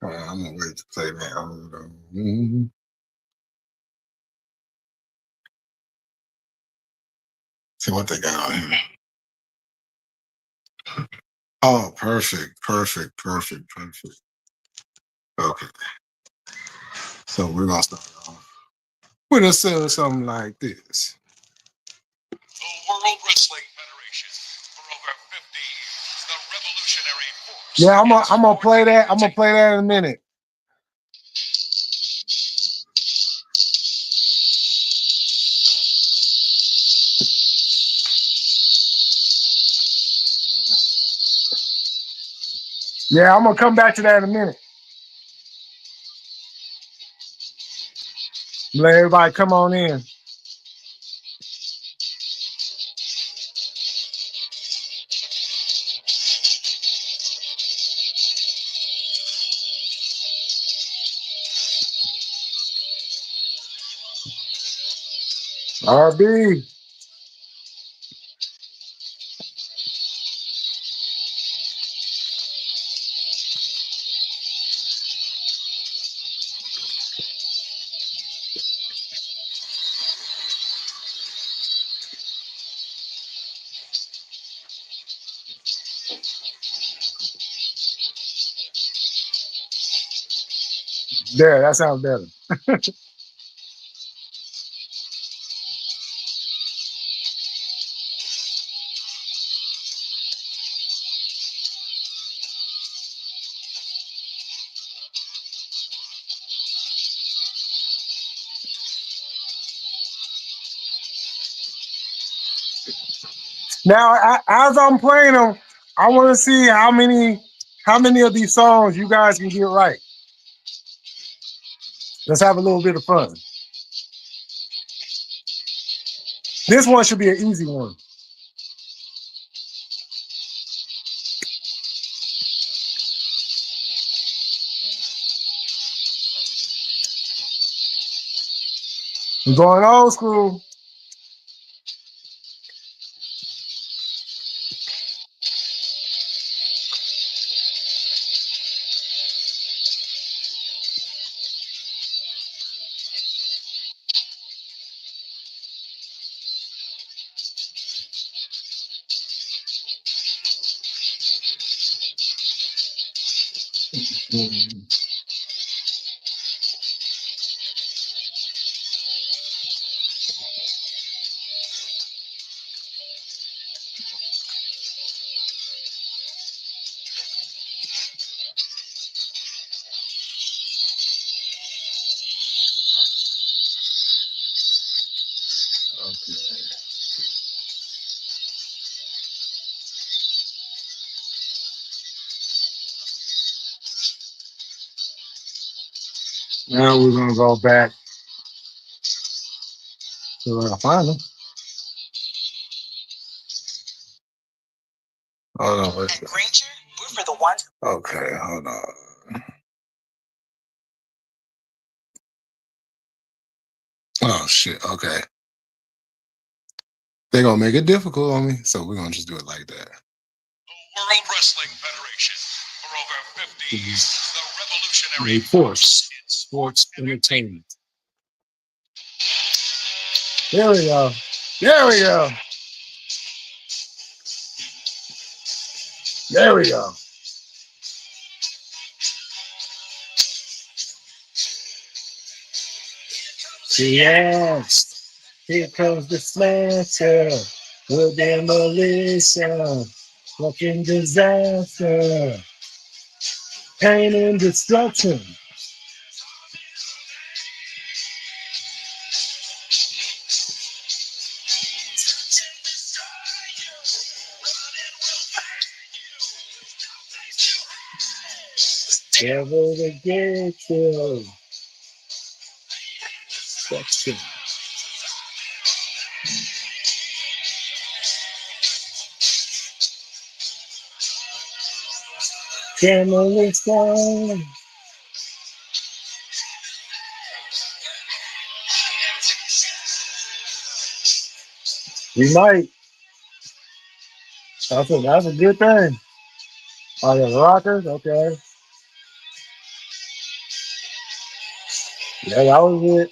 I'm gonna wait to play that. See what they got on here. Oh, perfect. Okay. So we're gonna start off with something like this. The World Wrestling Federation for over 50 years. The revolutionary force. Yeah, I'm gonna play that. I'm gonna play that in a minute. Yeah, I'm gonna come back to that in a minute. Let everybody come on in. RB. There, that sounds better. Now, as I'm playing them, I want to see how many of these songs you guys can get right. Let's have a little bit of fun. This one should be an easy one. I'm going old school. Now we're gonna go back to where I find them. Hold on, wait. Granger, we're for the ones. Okay, hold on. Oh shit. Okay. They're gonna make it difficult on me, so we're gonna just do it like that. The World Wrestling Federation for over 50 years. The revolutionary Force in sports entertainment. There we go. There we go. There we go. Yes. Here comes the smasher. With demolition. Fucking disaster. Pain and destruction. Devil to get you. Section. Camel is down. We might. That's a good thing. Oh, the Rockers? Okay. Yeah, that was it.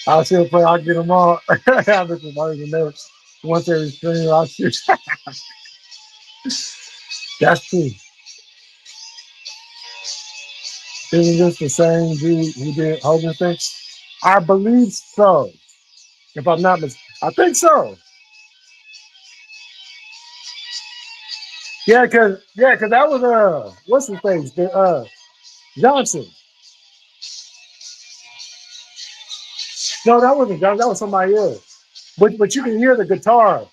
I'll still play. I'll get them all. I'll get them all the notes. Once every stream, I'll shoot. That's true. Isn't this the same dude who did Hogan thing? I believe so. If I'm not mistaken, I think so. Yeah, cause that was what's his face? Johnson. No, that wasn't Johnson. That was somebody else. But you can hear the guitar.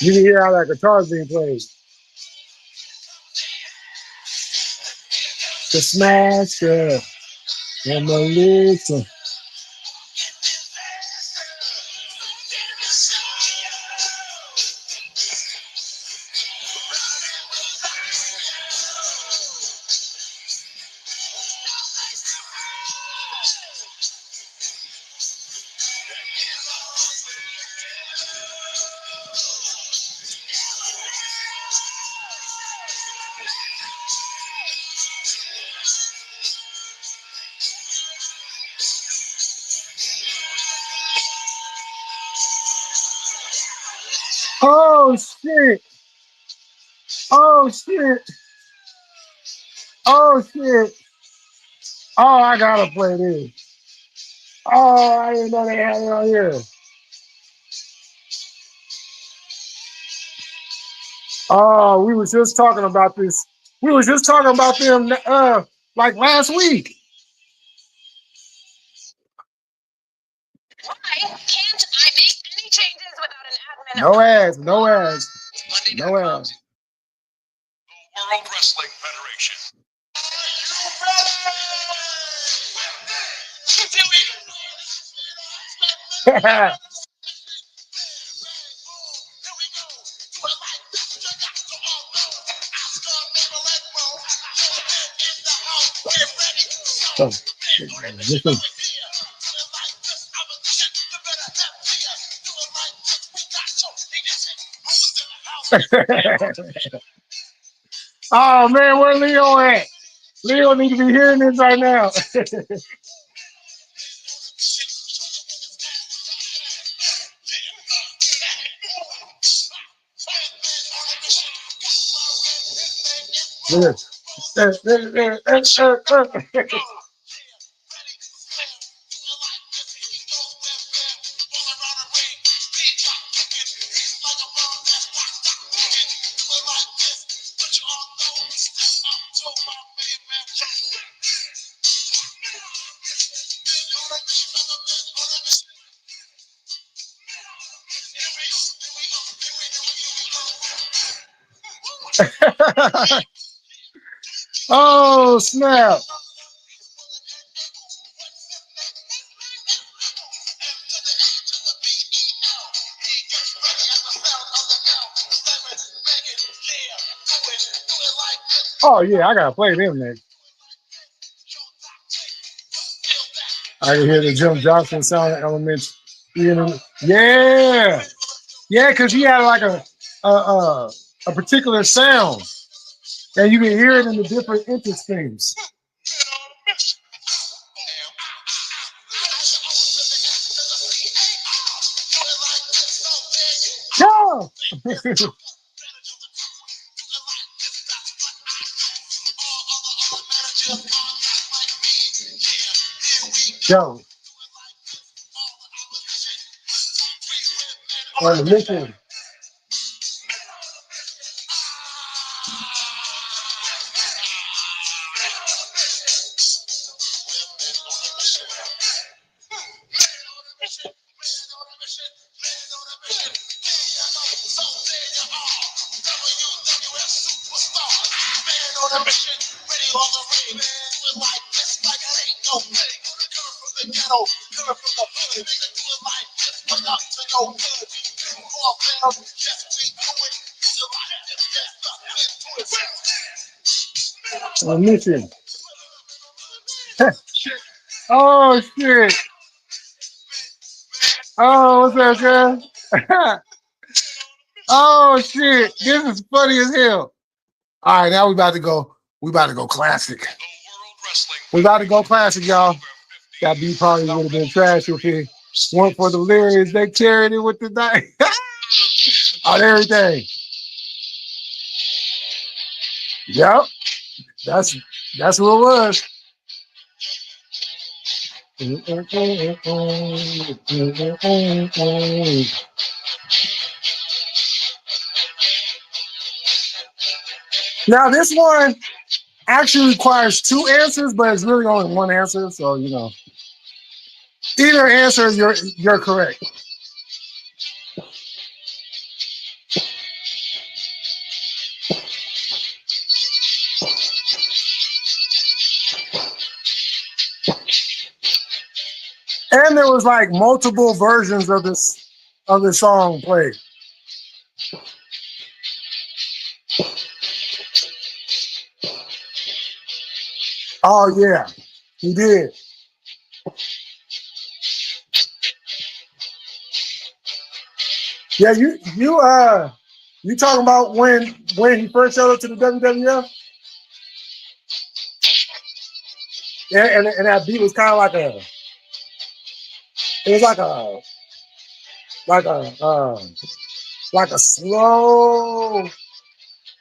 You can hear how that guitar is being played. The Smasher and Melissa. Oh shit! Oh shit! Oh shit! Oh, I gotta play this. Oh, I didn't know they had it on here. Oh, we was just talking about this. We was just talking about them like last week. Why can't I make any changes without an admin? No ads, no ads, no Monday.com. ads. The World Wrestling Federation. So, listen. Oh man, where Leo at? Leo need to be hearing this right now. Oh snap! Oh yeah, I gotta play them next. I can hear the Jim Johnson sound elements. You know, yeah, yeah, because he had like a particular sound, and you can hear it in the different interstrings. Yeah. Yo, on the mission. I'm missing. Oh shit. Oh, what's up, guys? Oh shit. This is funny as hell. All right, now we about to go. We about to go classic. The World Wrestling We about to go classic, y'all. That beat probably would have been trash if it weren't for the lyrics. They carried it with the night on everything. Yep, that's what it was. Now this one actually requires two answers, but it's really only one answer. So you know, either answer you're correct. And there was like multiple versions of the song played. Oh yeah, he did. Yeah, you talking about when he first showed up to the WWF? Yeah, and that beat was kind of it was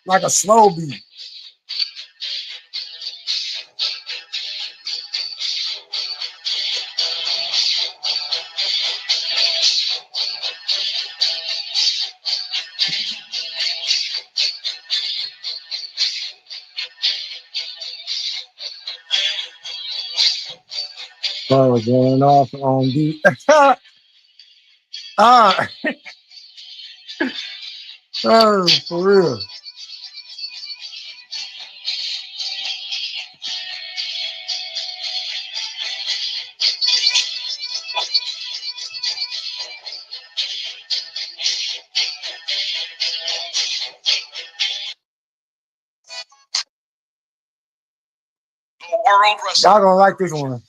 like a slow beat. Oh, going off on beat. Ah, oh, for real. The World Wrestling Y'all gonna like this one.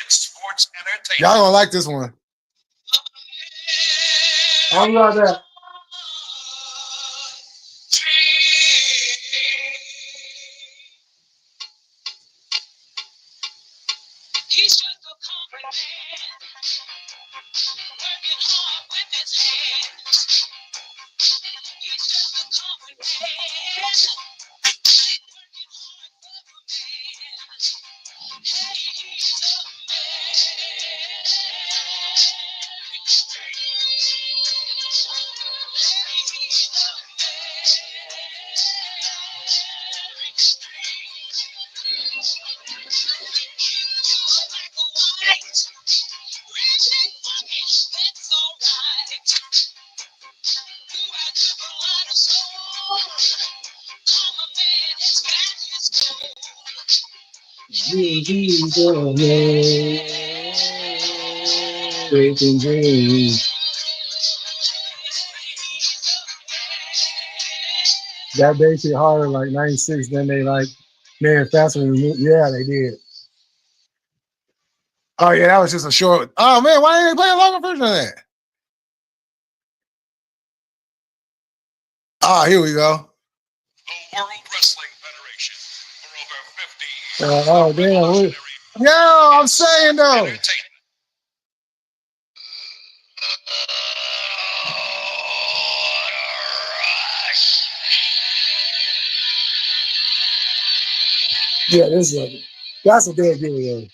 in sports entertainment. Y'all gonna like this one. How about that? He's just a common man, working hard with his hands. He's just a common man, working hard for a man. Hey, he's a man. Hey, he's a Breaking dreams. That bass hit harder like 96 than they like man faster than the yeah, they did. Oh yeah, that was just a short. Oh man, why didn't they play a longer version of that? Ah, here we go. The World Wrestling Federation for over 50 years. Oh damn. Yo, I'm saying though. Yeah, that's a dead giveaway.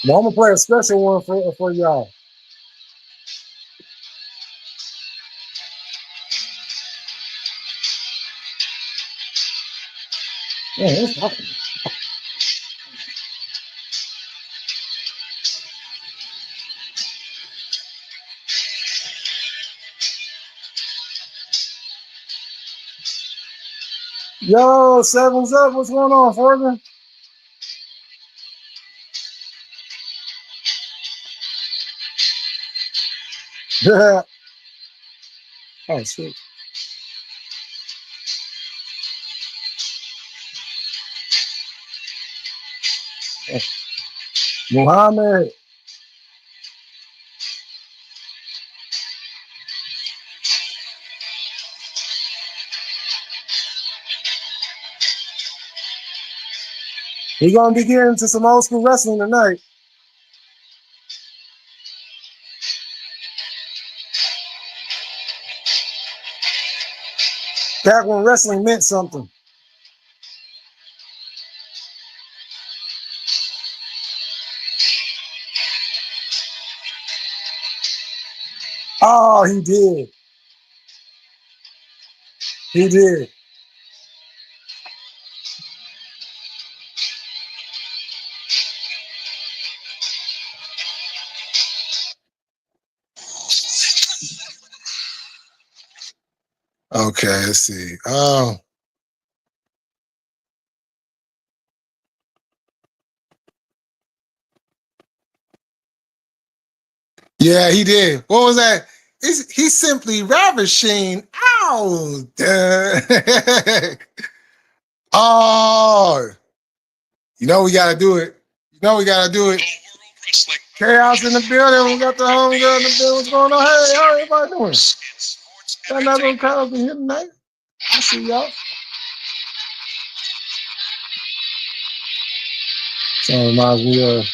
Now I'm gonna play a special one for y'all. it's happening. Yo, Seven's up. What's going on, Fortune? Yeah. Oh, shit. Muhammad. We're going to be getting into some old school wrestling tonight. Back when wrestling meant something. Oh, he did. He did. Okay, let's see. Yeah, he did. What was that? He's simply ravishing. Ow! Oh, you know we gotta do it. You know we gotta do it. Chaos in the building. We got the home girl in the building. What's going on? Hey, how everybody doing? Got another crowd in here tonight. I see y'all. So it reminds me of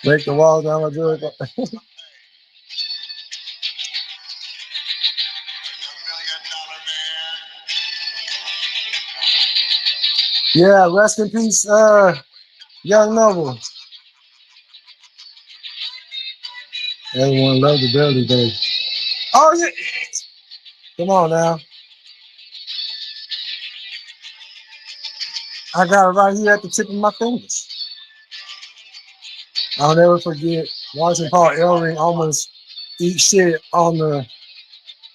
break the wall down. I do it. Yeah, rest in peace, Young Noble. Everyone loved the Dirty Days. Oh yeah, come on now. I got it right here at the tip of my fingers. I'll never forget watching Paul Ellering almost eat shit on the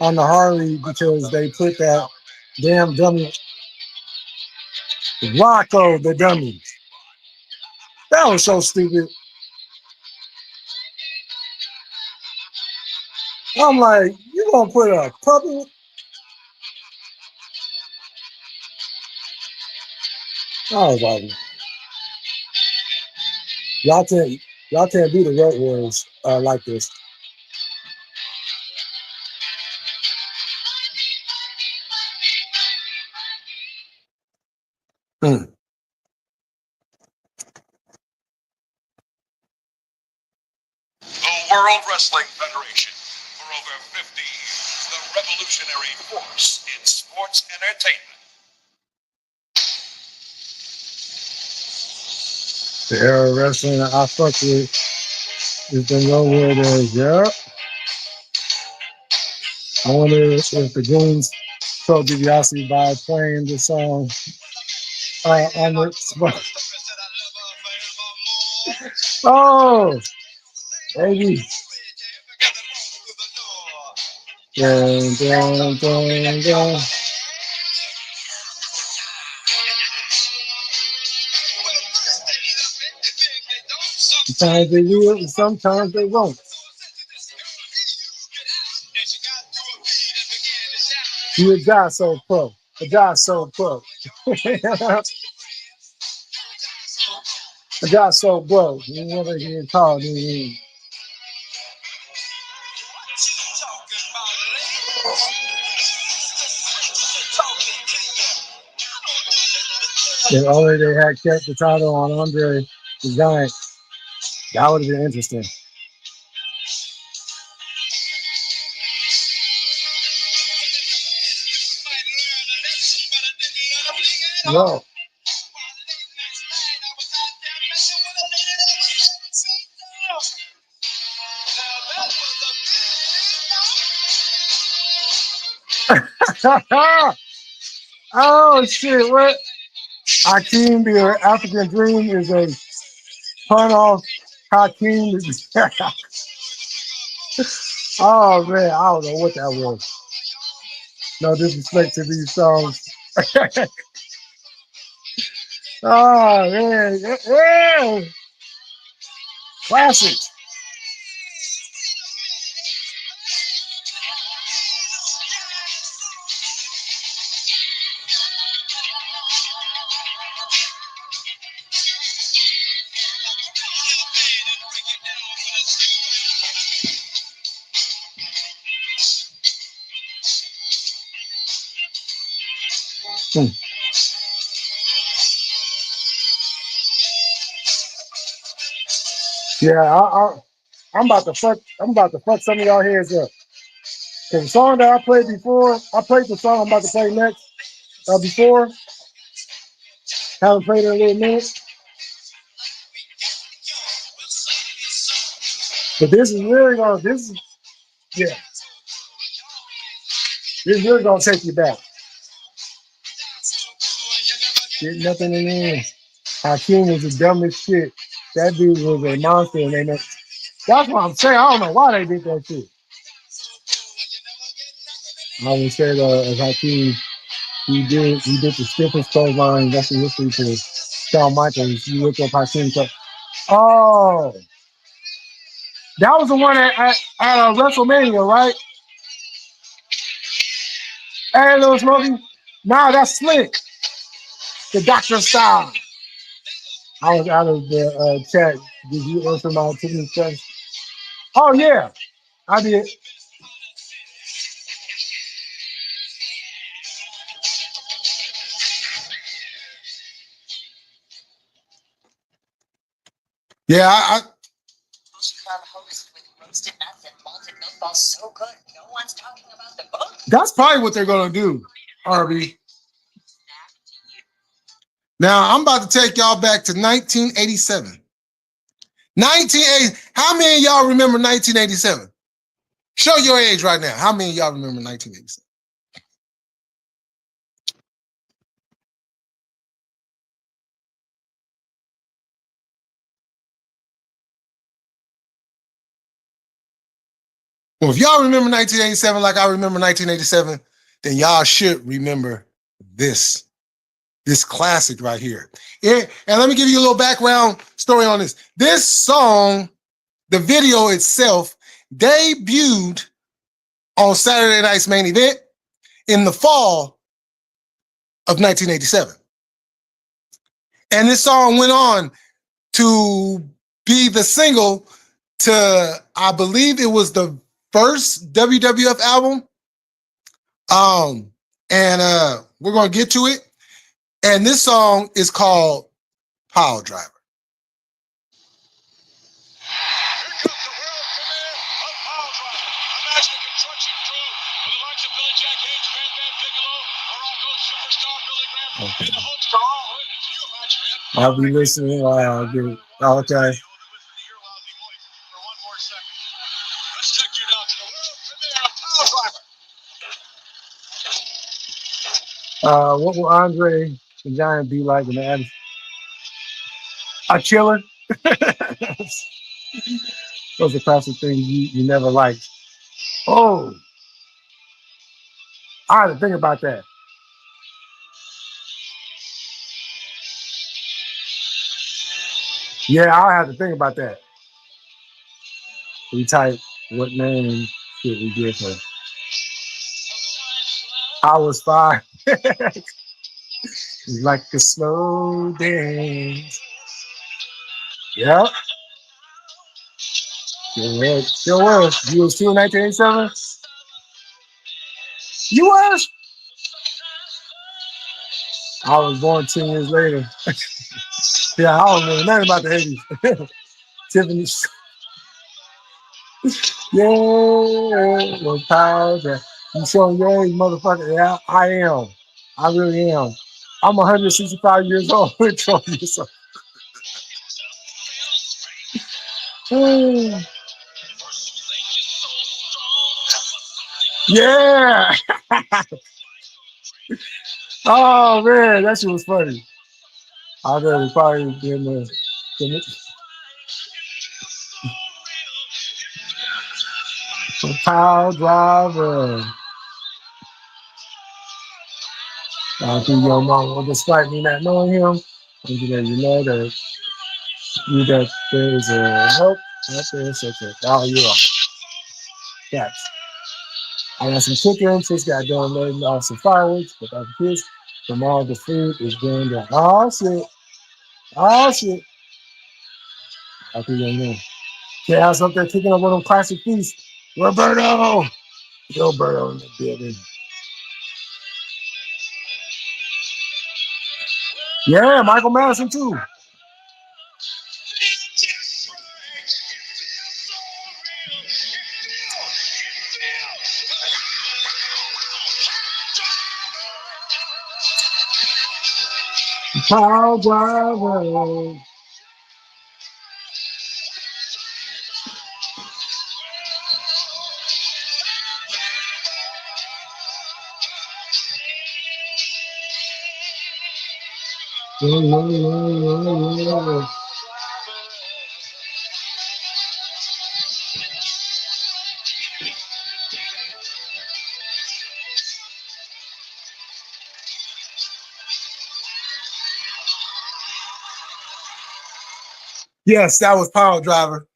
Harley because they put that damn dummy Rocco the dummy. That was so stupid. I'm like, you gonna put a puppy? I was like, y'all can't do the Road Warriors like this. Mm. The World Wrestling Federation, for over 50 years, the revolutionary force in sports entertainment. The era of wrestling that I fuck with is the Road Warriors. Yeah. I wonder if the Goons told DiBiase by playing the song on the spot. Oh, baby. Dun, dun, dun, dun. Sometimes they will, and sometimes they won't. You a guy so pro. A guy so pro. A guy so bro. You never hear called me. If only they had kept the title on Andre the Giant, that would have been interesting. No. Oh shit! What? Hakeem, the African Dream, is a pun off Hakeem. Oh man, I don't know what that was. No disrespect to these songs. Oh man, yeah, classics. Hmm. Yeah, I'm about to fuck. I'm about to fuck some of y'all heads up. 'Cause the song that I played before, I played the song I'm about to play next. Before, haven't played it in a little minute. But this is really gonna. This is yeah. This is really gonna take you back. Get nothing in there. Hakeem was the dumbest shit. That dude was a monster, and that's what I'm saying. I don't know why they did that shit. I would say as Hakeem, he did the stiffest clothesline in wrestling history to Shawn Michaels. You look up Hakeem. Oh, that was the one at WrestleMania, right? Hey, little Smokey. Nah, that's Slick, the Doctor Style. I was out of the chat. Did you answer my Tiffany question? Oh yeah, I did. Yeah, that's probably what they're gonna do, RB. Now I'm about to take y'all back to 1987. 1980. How many of y'all remember 1987? Show your age right now. How many of y'all remember 1987? Well, if y'all remember 1987 like I remember 1987, then y'all should remember this classic right here. Yeah, and let me give you a little background story on this. This song, the video itself, debuted on Saturday Night's Main Event in the fall of 1987. And this song went on to be the single to, I believe it was the first WWF album. And we're going to get to it. And this song is called Power Driver. Here comes the world premiere of Power Driver. Imagine a construction crew with the likes of Billy Jack Haynes, Bam Bam Bigelow, Morocco superstar Billy Graham, and the Hulkster all in. Can you imagine, man? I'll be listening while I get it. Okay. Let's take you now to the world premiere of Power Driver. What will Andre the Giant be like in the attic? A killer? Those are classic things you never liked. Oh, I had to think about that. Yeah, I had to think about that. We type, what name should we give her? I was five. Like a slow dance. Yep. Sure was. You was too in 1987? You was? I was born 10 years later. Yeah, I don't know nothing about the 80s. Tiffany. Yeah, well, Tyler, you showing your age, motherfucker. Yeah, I am. I really am. I'm 165 years old. 12 years old. Yeah. Oh man, that shit was funny. I know it's probably been the power driver. I think your mom, despite me not knowing him, I'm just letting you know that there is a hope out there such a oh you are. That's I got some chickens, just got done letting off some fireworks, but after this, tomorrow the food is going down. Oh shit. Oh shit. I think you know. Chaos up there kicking up one of them classic feasts. Roberto! Yo, Roberto in the building. Yeah, Michael Madison too. Power driver. Yes, that was Power Driver.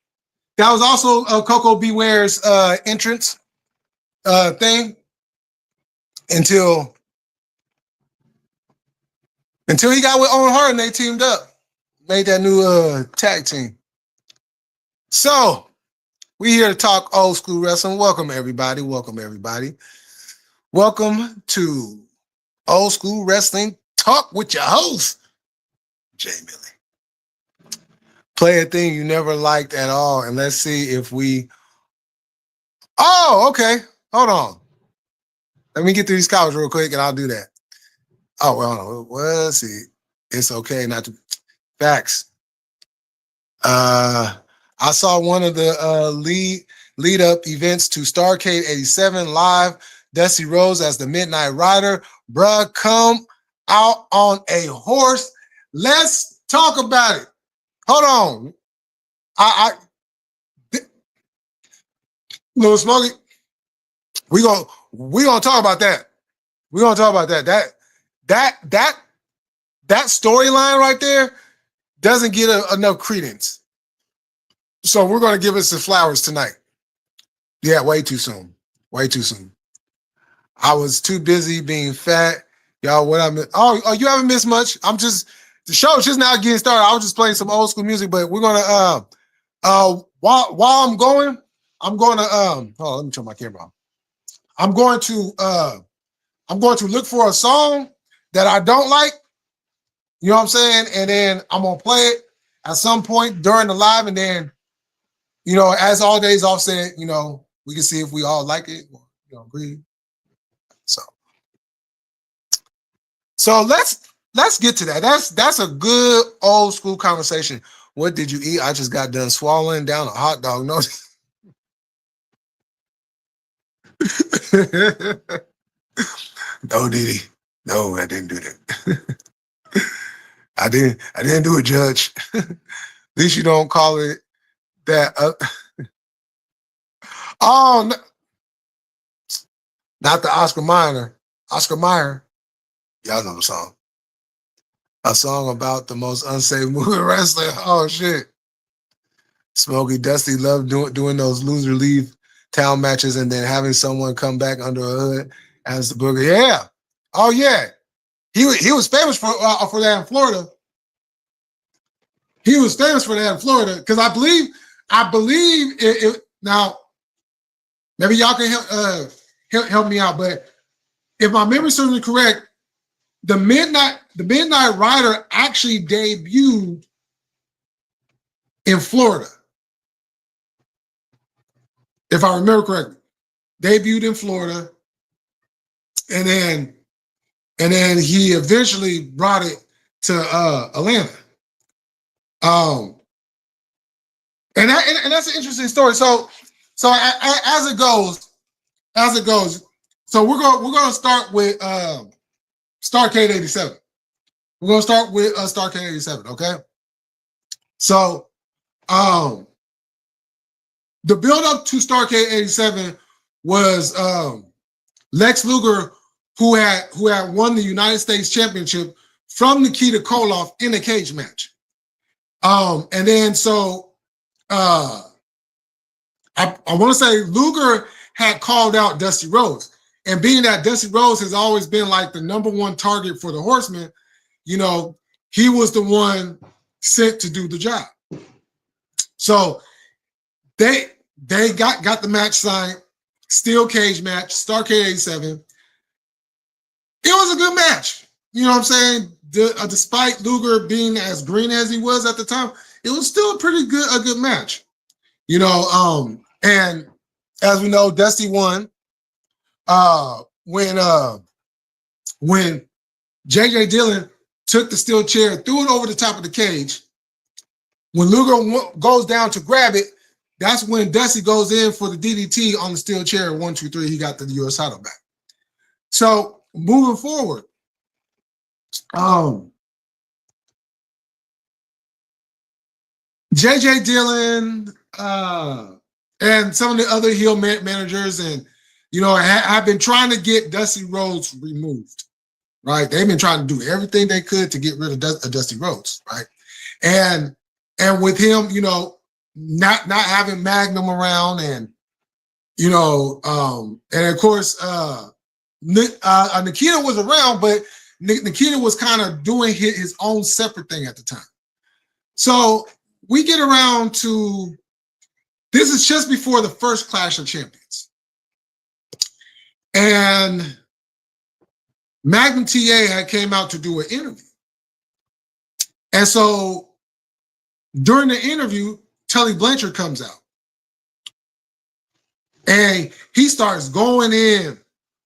That was also Coco Beware's entrance thing until he got with Owen Hart and they teamed up, made that new tag team. So we here to talk old school wrestling. Welcome everybody. Welcome everybody. Welcome to Old School Wrestling Talk with your host, Jay Millie. Play a thing you never liked at all, and let's see if we. Oh, okay. Hold on. Let me get through these comments real quick, and I'll do that. Oh, well, let's see. It's okay not to. Facts. I saw one of the lead up events to Starrcade 87 live. Dusty Rhodes as the Midnight Rider. Bruh, come out on a horse. Let's talk about it. Hold on. Little Smokey, we gonna talk about that. We're gonna talk about that. That storyline right there doesn't get enough credence. So we're gonna give it some flowers tonight. Yeah, way too soon. Way too soon. I was too busy being fat. Y'all, what I missed? Oh, you haven't missed much. The show's just now getting started. I was just playing some old school music, but we're gonna while I'm going to hold on, let me turn my camera on. I'm going to look for a song that I don't like, you know what I'm saying? And then I'm gonna play it at some point during the live, and then, you know, as all days offset, you know, we can see if we all like it or, you know, agree. So let's get to that. That's a good old school conversation. What did you eat? I just got done swallowing down a hot dog. No. No, Diddy. No, I didn't do that. I didn't do it, Judge. At least you don't call it that. Oh, no. Not the Oscar Mayer. Oscar Mayer. Y'all know the song. A song about the most unsafe movie wrestler. Oh shit. Smokey Dusty loved doing those loser leave town matches and then having someone come back under a hood as the Booger. Yeah. Oh yeah. He was famous for that in Florida. He was famous for that in Florida because I believe it now. Maybe y'all can help me out, but if my memory serves me correct, the Midnight Rider actually debuted in Florida. If I remember correctly, debuted in Florida, and then he eventually brought it to Atlanta. And that's an interesting story. So as it goes, so we're gonna start with Starrcade 87. We're gonna start with Starrcade 87, okay? So the build up to Starrcade 87 was Lex Luger, who had won the United States Championship from Nikita Koloff in a cage match. And then so I want to say Luger had called out Dusty Rhodes. And being that Dusty Rhodes has always been like the number one target for the Horsemen, you know, he was the one sent to do the job. So they got the match signed, steel cage match, Starrcade 87. It was a good match. You know what I'm saying? Despite Luger being as green as he was at the time, it was still a good match. You know, and as we know, Dusty won. When JJ Dillon took the steel chair, threw it over the top of the cage. When Luger goes down to grab it, that's when Dusty goes in for the DDT on the steel chair. 1, 2, 3, he got the US title back. So moving forward, JJ Dillon and some of the other heel managers and you know, have been trying to get Dusty Rhodes removed, right? They've been trying to do everything they could to get rid of Dusty Rhodes, right? And with him, you know, not having Magnum around, and you know, and of course, Nikita was around, but Nikita was kind of doing his own separate thing at the time. So we get around to this is just before the first Clash of Champions. And Magnum TA had came out to do an interview. And so during the interview, Tully Blanchard comes out. And he starts going in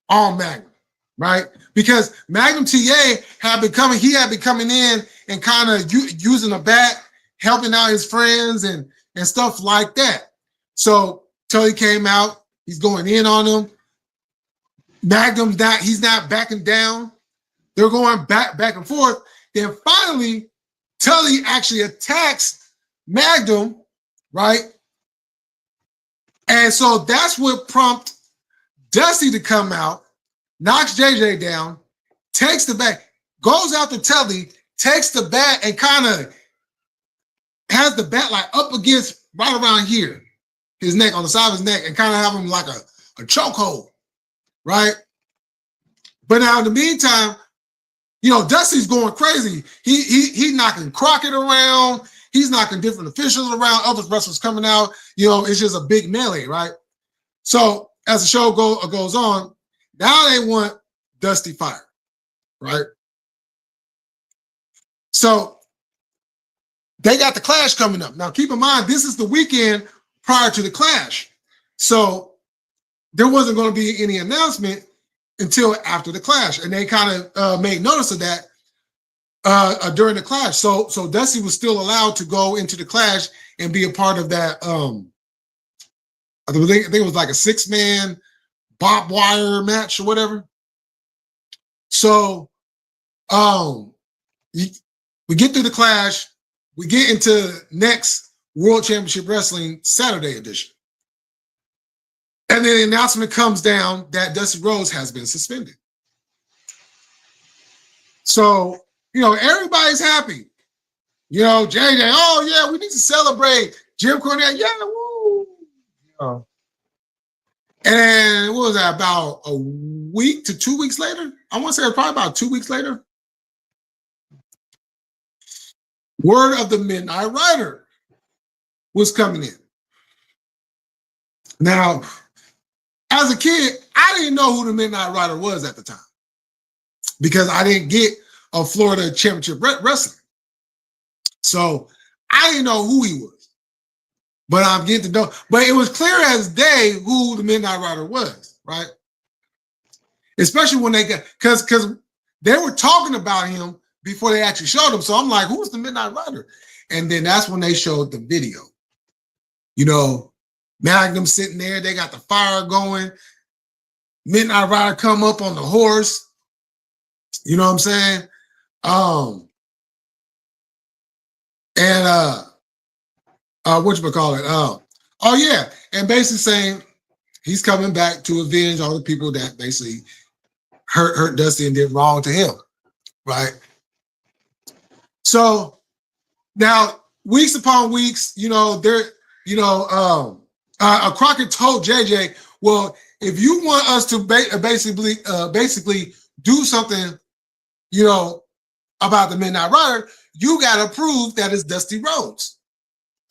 on Magnum, right? Because Magnum TA had been coming in and kind of using a bat, helping out his friends and stuff like that. So Tully came out, he's going in on him. Magnum's he's not backing down. They're going back and forth. Then finally, Tully actually attacks Magnum, right? And so that's what prompted Dusty to come out, knocks JJ down, takes the bat, goes out to Tully, takes the bat and kind of has the bat like up against right around here, his neck, on the side of his neck, and kind of have him like a chokehold. Right? But now in the meantime, you know, Dusty's going crazy. He's knocking Crockett around. He's knocking different officials around. Other wrestlers coming out. You know, it's just a big melee, right? So as the show goes on, now they want Dusty fired, right? So they got the Clash coming up. Now keep in mind, this is the weekend prior to the Clash. So there wasn't going to be any announcement until after the Clash. And they kind of made notice of that during the Clash. So Dusty was still allowed to go into the Clash and be a part of that. I think it was like a 6-man barbed wire match or whatever. So we get through the Clash. We get into next World Championship Wrestling Saturday edition. And then the announcement comes down that Dusty Rhodes has been suspended. So, you know, everybody's happy. You know, JJ, oh, yeah, we need to celebrate. Jim Cornette, yeah, woo. Oh. And what was that, about a week to 2 weeks later? I want to say probably about 2 weeks later. Word of the Midnight Rider was coming in. Now, as a kid, I didn't know who the Midnight Rider was at the time because I didn't get a Florida Championship Wrestling. So I didn't know who he was, but I'm getting to know. But it was clear as day who the Midnight Rider was, right? Especially when they got, because they were talking about him before they actually showed him. So I'm like, who's the Midnight Rider? And then that's when they showed the video. You know, Magnum sitting there, they got the fire going. Midnight Rider come up on the horse. You know what I'm saying? Whatchamacallit? Oh yeah. And basically saying he's coming back to avenge all the people that basically hurt Dusty and did wrong to him. Right. So now, weeks upon weeks, Crockett told JJ, well, if you want us to basically do something, about the Midnight Rider, you got to prove that it's Dusty Rhodes.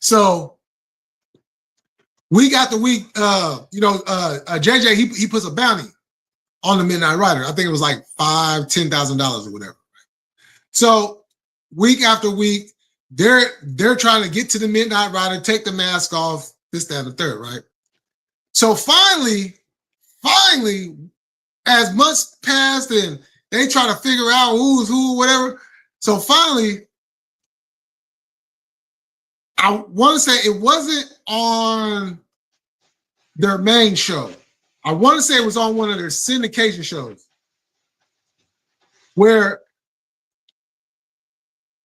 So we got the week, JJ, he puts a bounty on the Midnight Rider. I think it was like $10,000 or whatever. So week after week, they're trying to get to the Midnight Rider, take the mask off, this, that, and the third, right? So finally, as months passed and they try to figure out who's who, whatever. So finally, I want to say it wasn't on their main show. I want to say it was on one of their syndication shows where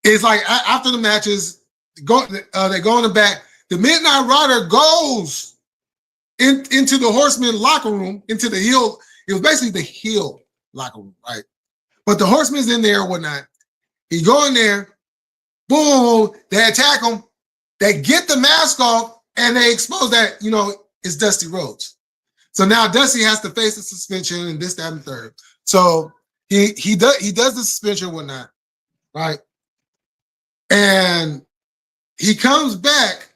it's like after the matches, they go in the back. The Midnight Rider goes into the Horseman locker room, into the heel. It was basically the heel locker room, right? But the Horseman's in there or whatnot. He go in there, boom, they attack him. They get the mask off, and they expose that, it's Dusty Rhodes. So now Dusty has to face the suspension and this, that, and the third. So he does the suspension and whatnot, right? And he comes back,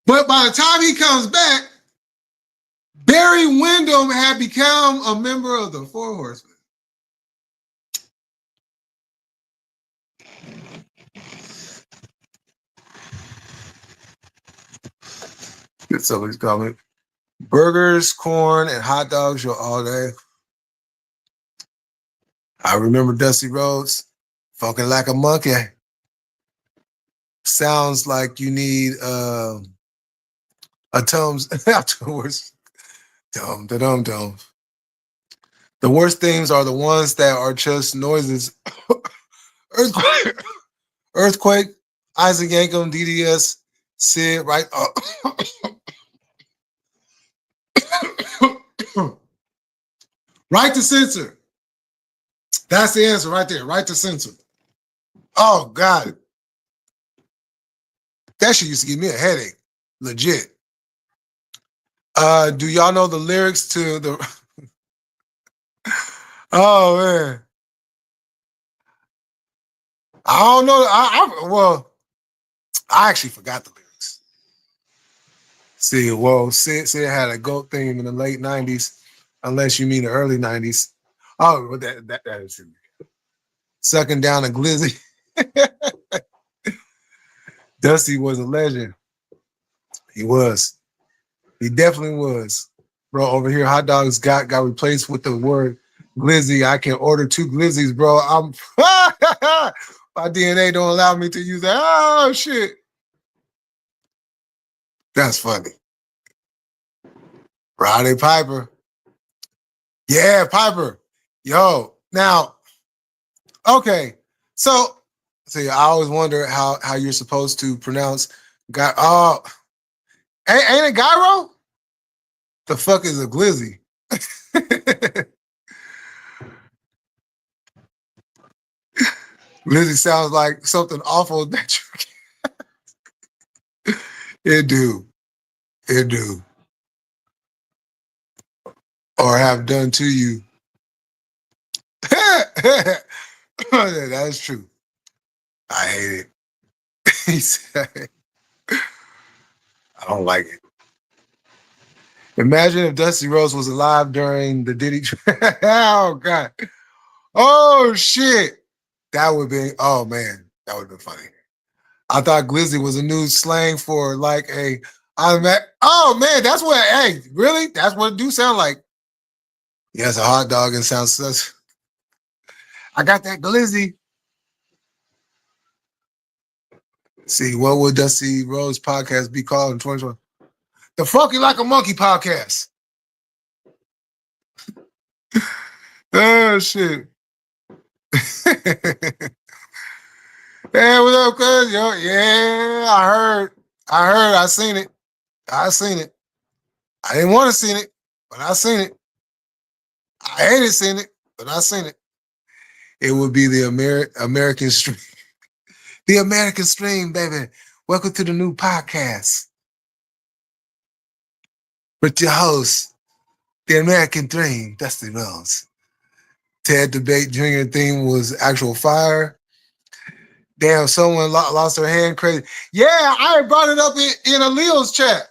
but by the time he comes back, Barry Windham had become a member of the Four Horsemen. So he's coming. Burgers, corn, and hot dogs all day. I remember Dusty Rhodes, funkin' like a monkey. Sounds like you need a Tums afterwards. Dum. The worst things are the ones that are just noises. Earthquake, Isaac Yankum, DDS, Sid, right? Right to censor. That's the answer right there. Right to censor. Oh, God. That shit used to give me a headache. Legit. Do y'all know the lyrics to the... Oh, man. I don't know. I actually forgot the lyrics. Sid had a GOAT theme in the late 90s, unless you mean the early 90s. Oh, well, that is true. Sucking down a glizzy. Dusty was a legend. He was. He definitely was. Bro, over here, hot dogs got replaced with the word glizzy. I can order 2 glizzies, bro. My DNA don't allow me to use that. Oh, shit. That's funny. Roddy Piper. Yeah, Piper. Yo, now, okay. So I always wonder how you're supposed to pronounce guy. Oh, ain't it gyro? The fuck is a glizzy? Glizzy sounds like something awful that you It do. Or have done to you. That is true. I hate it. He said, I don't like it. Imagine if Dusty Rhodes was alive during the Diddy. Oh, God. Oh, shit. That would be, oh, man. That would have been funny. I thought glizzy was a new slang for like oh, man, that's what, hey, really? That's what it do sound like. Yes, a hot dog and sounds such. I got that glizzy. See, what would Dusty Rhodes podcast be called in 2020? The Funky Like a Monkey podcast. Oh, shit. Hey, what up, cuz? Yo, yeah, I seen it. I seen it. I didn't want to see it, but I seen it. I hated seeing it, but I seen it. It would be the American stream. The American stream, baby. Welcome to the new podcast. With your host, the American Dream, Dusty Rose. Ted Debate Jr. theme was actual fire. Damn, someone lost their hand. Crazy. Yeah, I brought it up in Aleo's chat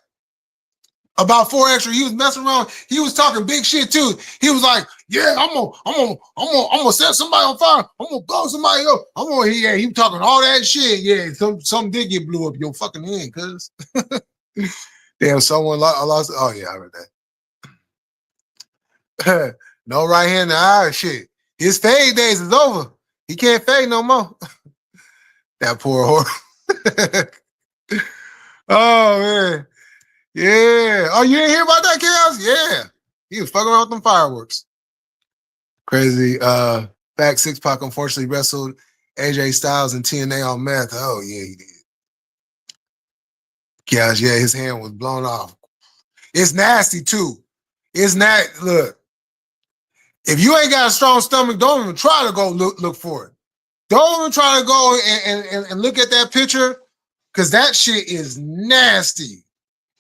about 4 extra. He was messing around. He was talking big shit too. He was like, "Yeah, I'm gonna set somebody on fire. I'm gonna blow somebody up. He was talking all that shit. Yeah, some did get blew up your fucking hand, cuz." Damn, someone lost. Oh yeah, I read that. No right hand in the eye. Shit, his fade days is over. He can't fade no more. That poor whore. Oh man. Yeah. Oh, you didn't hear about that, Chaos? Yeah. He was fucking around with them fireworks. Crazy. Back 6-Pac unfortunately wrestled AJ Styles and TNA on meth. Oh, yeah, he did. Chaos, yeah, his hand was blown off. It's nasty, too. It's not, look. If you ain't got a strong stomach, don't even try to go look for it. Don't even try to go and look at that picture, because that shit is nasty.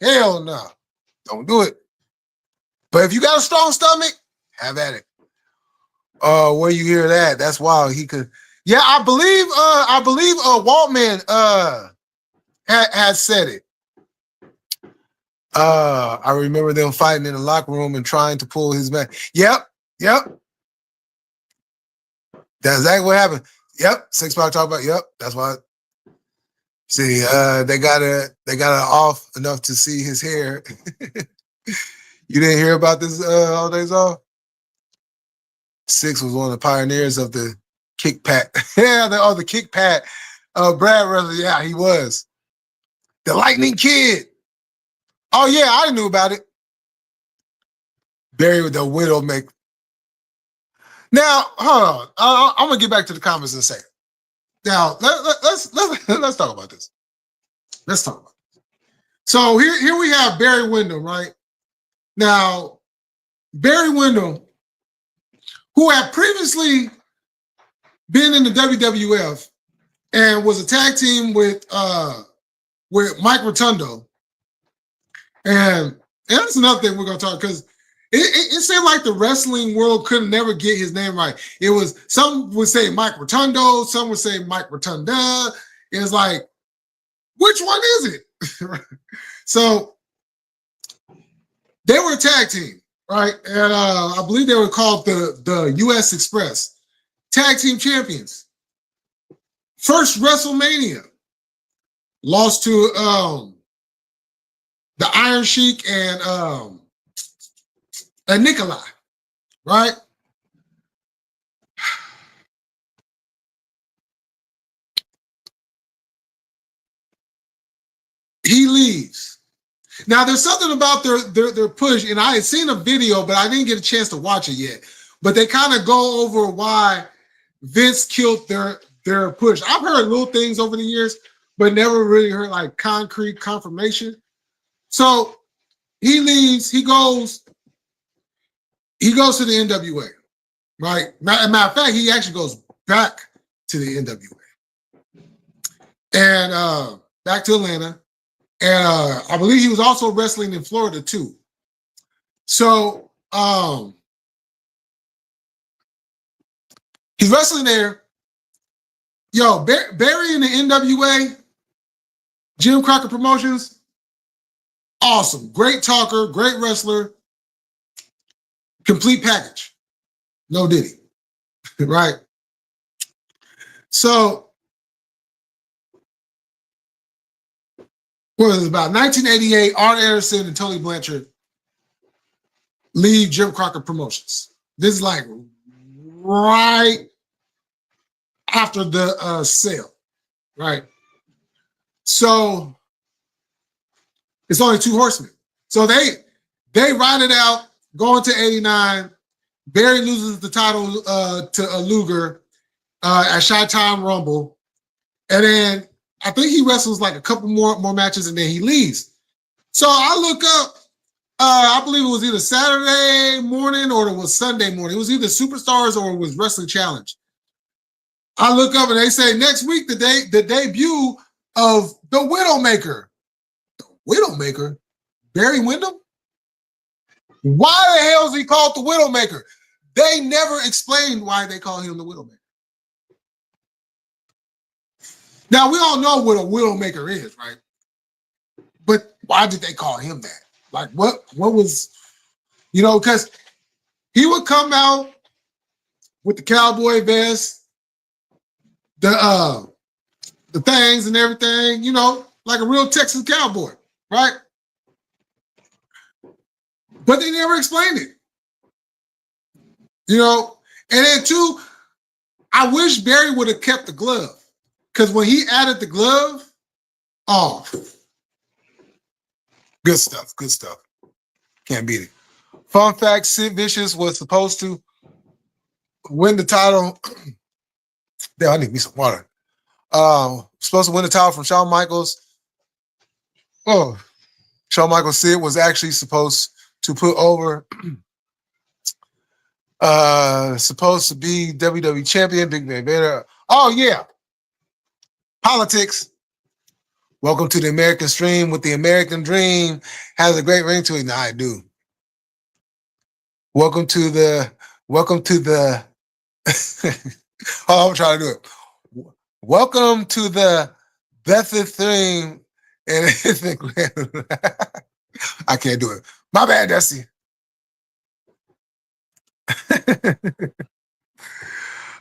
Hell no. Don't do it. But if you got a strong stomach, have at it. Where you hear that? That's wild. He could. Yeah, I believe Waltman had said it. I remember them fighting in the locker room and trying to pull his back. Yep. That's exactly what happened. Yep. 6-Pac talk about. Yep. That's why. See, they got it off enough to see his hair. You didn't hear about this all days off? 6 was one of the pioneers of the kick pat. Yeah, the kick pat. Brad Russell, yeah, he was. The Lightning Kid. Oh yeah, I knew about it. Barry with the Widowmaker. Now, hold on. I'm gonna get back to the comments in a second. Now, let's talk about this. Let's talk about it. So here we have Barry Windham, right? Now, Barry Windham, who had previously been in the WWF and was a tag team with Mike Rotundo. And that's another thing we're gonna talk, because it seemed like the wrestling world couldn't never get his name right. It was, some would say Mike Rotundo, some would say Mike Rotunda. It's like, which one is it? So they were a tag team, right? And I believe they were called the US Express Tag Team Champions. First WrestleMania, lost to the Iron Sheik and Nikolai, right? He leaves. Now, there's something about their push, and I had seen a video, but I didn't get a chance to watch it yet. But they kind of go over why Vince killed their push. I've heard little things over the years, but never really heard like concrete confirmation. So he leaves. He goes to the NWA, right? Matter of fact, he actually goes back to the NWA and back to Atlanta. And I believe he was also wrestling in Florida too. So he's wrestling there. Yo, Barry in the NWA, Jim Crockett Promotions, awesome. Great talker, great wrestler, complete package. No Diddy, right? So, what was it, about 1988, Arn Anderson and Tony Blanchard leave Jim Crockett Promotions. This is like right after the sale, right? So it's only 2 horsemen. So they ride it out, go into 89. Barry loses the title to Luger, at Chi-Town Rumble. And then I think he wrestles like a couple more matches and then he leaves. So I look up, I believe it was either Saturday morning or it was Sunday morning. It was either Superstars or it was Wrestling Challenge. I look up and they say next week the debut of the Widowmaker. The Widowmaker? Barry Windham? Why the hell is he called the Widowmaker? They never explained why they call him the Widowmaker. Now, we all know what a Widowmaker is, right? But why did they call him that? Like, what was, because he would come out with the cowboy vest, the things and everything, like a real Texas cowboy, right? But they never explained it. And then too, I wish Barry would have kept the glove. Because when he added the glove, oh, good stuff, good stuff. Can't beat it. Fun fact, Sid Vicious was supposed to win the title. Damn, I need me some water. Supposed to win the title from Shawn Michaels. Oh, Shawn Michaels, Sid was actually supposed to put over, supposed to be WWE champion, Big Van Vader. Oh, yeah. Politics. Welcome to the American Stream with the American Dream. Has a great ring to it. Now I do. Welcome to the oh, I'm trying to do it. Welcome to the Bethel Stream. And I can't do it. My bad, Dusty.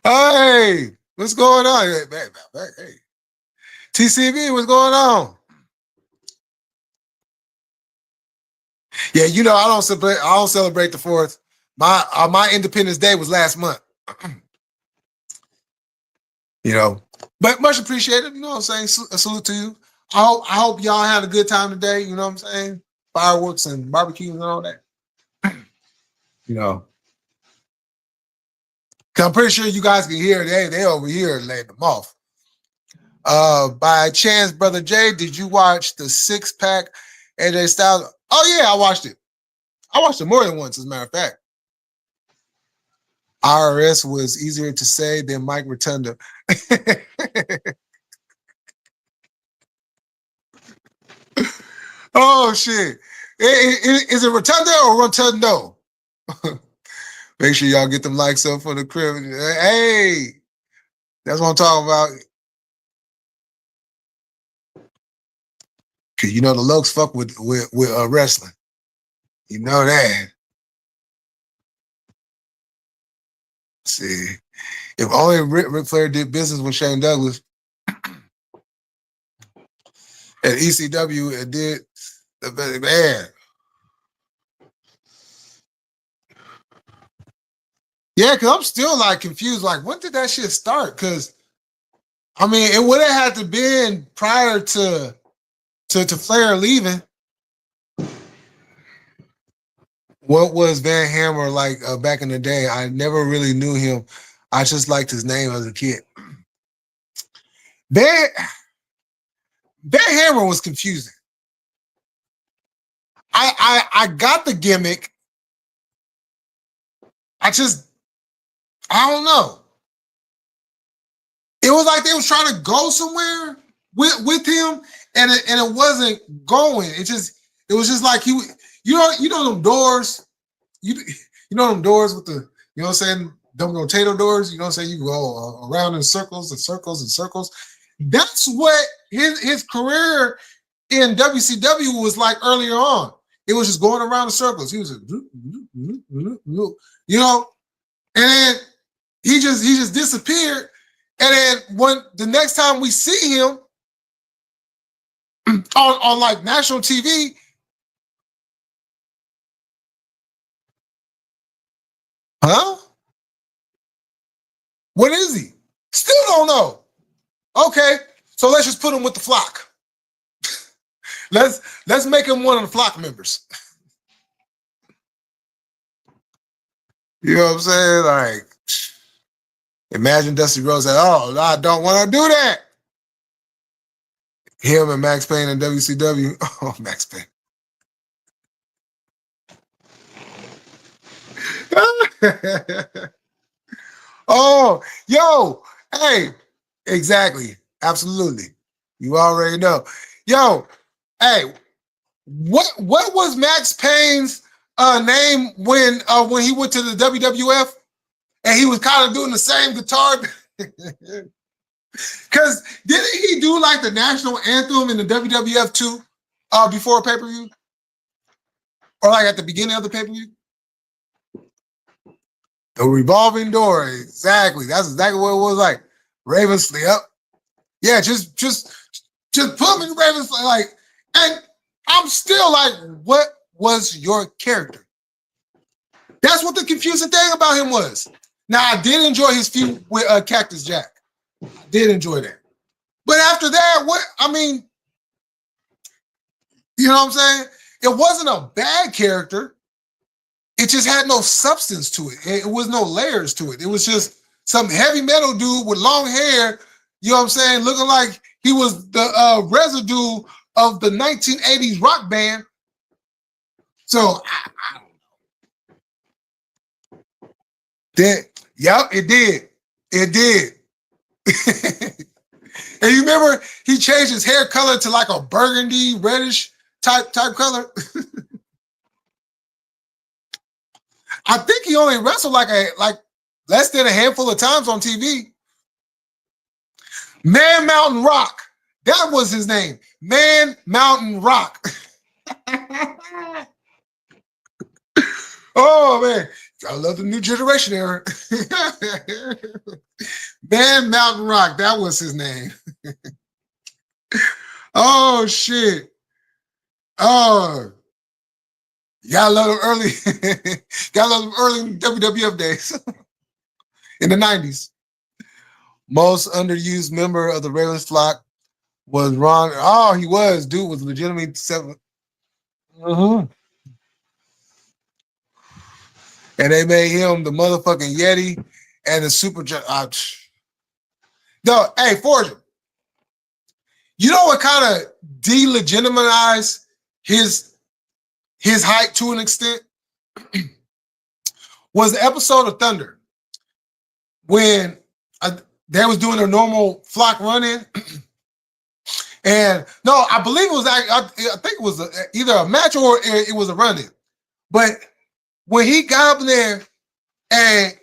Hey, what's going on? Hey. TCB, what's going on? Yeah, I don't celebrate the 4th. My Independence Day was last month. But much appreciated. You know what I'm saying? A salute to you. I hope y'all had a good time today. You know what I'm saying? Fireworks and barbecues and all that. I'm pretty sure you guys can hear they over here laying them off. By chance, Brother Jay, did you watch the 6-pack AJ Styles? Oh, yeah, I watched it. I watched it more than once, as a matter of fact. IRS was easier to say than Mike Rotunda. Oh, shit. Is it Rotunda or Rotundo? Make sure y'all get them likes up for the crib. Hey, that's what I'm talking about. Cause the Lokes fuck with wrestling. You know that. Let's see, if only Ric Flair did business with Shane Douglas at ECW, it did. Man. Yeah, because I'm still confused. When did that shit start? Because it would have had to been prior to Flair leaving. What was Van Hammer like back in the day? I never really knew him. I just liked his name as a kid. Van Hammer was confusing. I got the gimmick. I don't know. It was like they was trying to go somewhere with him, and it wasn't going. It was just like he, them doors, them doors with the, what I'm saying, them potato doors. You know what I'm saying? You go around in circles and circles and circles. That's what his career in WCW was like earlier on. It was just going around in circles. He was and then he just disappeared. And then when the next time we see him on national TV, huh? What is he? Still don't know. Okay, so let's just put him with the flock. Let's make him one of the flock members. You know what I'm saying? Imagine Dusty Rhodes said, "Oh, I don't want to do that." Him and Max Payne and WCW. Oh, Max Payne. Oh, yo, hey, exactly, absolutely. You already know. Yo, hey, what was Max Payne's name when he went to the WWF and he was kind of doing the same guitar? Because didn't he do like the national anthem in the WWF too before a pay-per-view? Or like at the beginning of the pay-per-view? The revolving door, exactly. That's exactly what it was like. Ravens, yep. Yeah, just put him in Ravens, like, and I'm still like, what was your character? That's what the confusing thing about him was. Now, I did enjoy his feud with Cactus Jack. I did enjoy that. But after that, what, I mean, you know what I'm saying? It wasn't a bad character. It just had no substance to it. It was no layers to it. It was just some heavy metal dude with long hair, you know what I'm saying, looking like he was the residue of the 1980s rock band. So, I don't know. Yep, it did. It did. And you remember he changed his hair color to like a burgundy, reddish type color? I think he only wrestled like less than a handful of times on TV. Man Mountain Rock. That was his name. Man Mountain Rock. Oh, man. I love the new generation era. Man Mountain Rock. That was his name. Oh, shit. Oh. Gotta love them early. Gotta love them early WWF days. In the 90s. Most underused member of the Ravens flock was Ron. Oh, he was. Dude was legitimately 7. And they made him the motherfucking Yeti and the super. No, hey, Fortune. You know what kind of delegitimized his height to an extent? Was the episode of Thunder when they was doing a normal flock run-in. And no, I believe it was, I think it was either a match or it was a run-in. But when he got up there and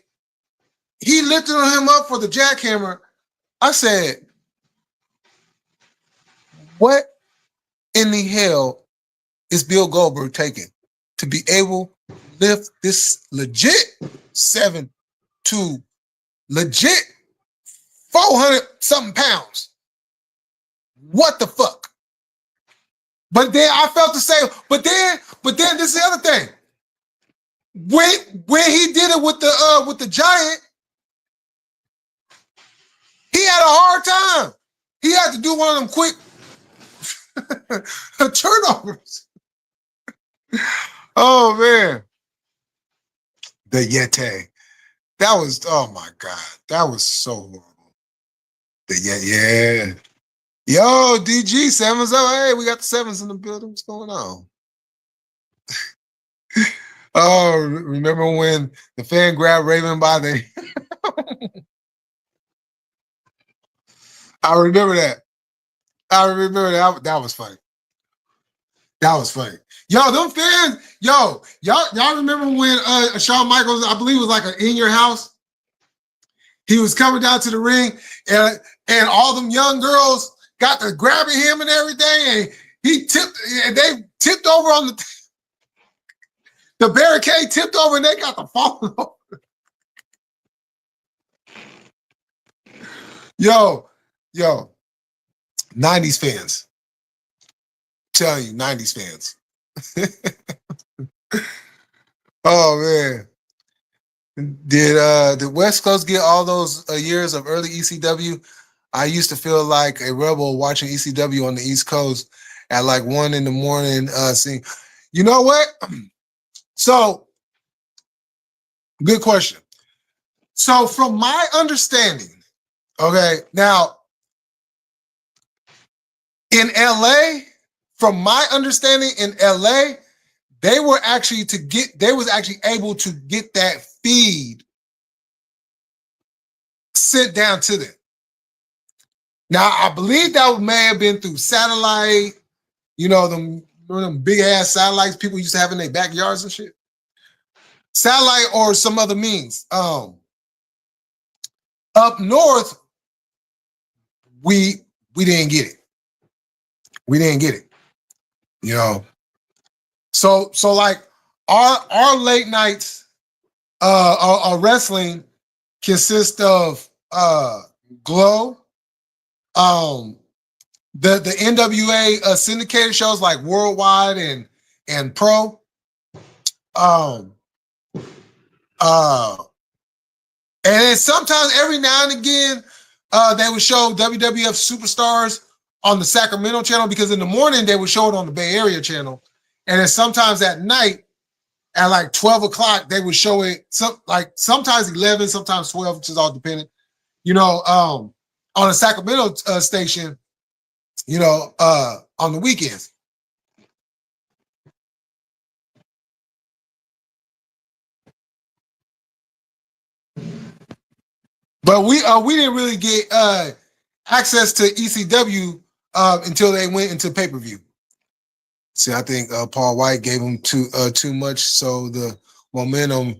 he lifted him up for the jackhammer, I said, what in the hell is Bill Goldberg taking to be able to lift this legit 7'2", legit 400-something pounds? What the fuck? But then I felt the same. But then this is the other thing. When he did it with the Giant, he had a hard time. He had to do one of them quick turnovers. Oh man, the Yeti. That was, oh my God, that was so horrible. The yeah. Yo, DG, 7's up. Hey, we got the 7s in the building. What's going on? Oh, remember when the fan grabbed Raven by the... I remember that. That was funny. That was funny. Yo, them fans, y'all remember when Shawn Michaels, I believe it was like In Your House? He was coming down to the ring and all them young girls got to grabbing him and everything, and they tipped over on the barricade, tipped over, and they got to fall over. Yo, 90s fans. I'm telling you, 90s fans. Oh man. Did the West Coast get all those years of early ECW? I used to feel like a rebel watching ECW on the East Coast at like 1 a.m. Seeing, you know what? So, good question. So from my understanding, okay, now in LA, from my understanding in LA, they was actually able to get that feed sent down to them. Now, I believe that may have been through satellite, them big ass satellites people used to have in their backyards and shit. Satellite or some other means. Up north, we didn't get it. We didn't get it. So like our late nights wrestling consist of Glow, the NWA syndicated shows like Worldwide and Pro, and then sometimes every now and again they would show WWF Superstars on the Sacramento channel, because in the morning they would show it on the Bay Area channel, and then sometimes at night at like 12 o'clock they would show it, sometimes 11, sometimes 12, which is all dependent, on the Sacramento station, on the weekends. But we didn't really get access to ECW until they went into pay-per-view. See, I think Paul White gave them too much, so the momentum.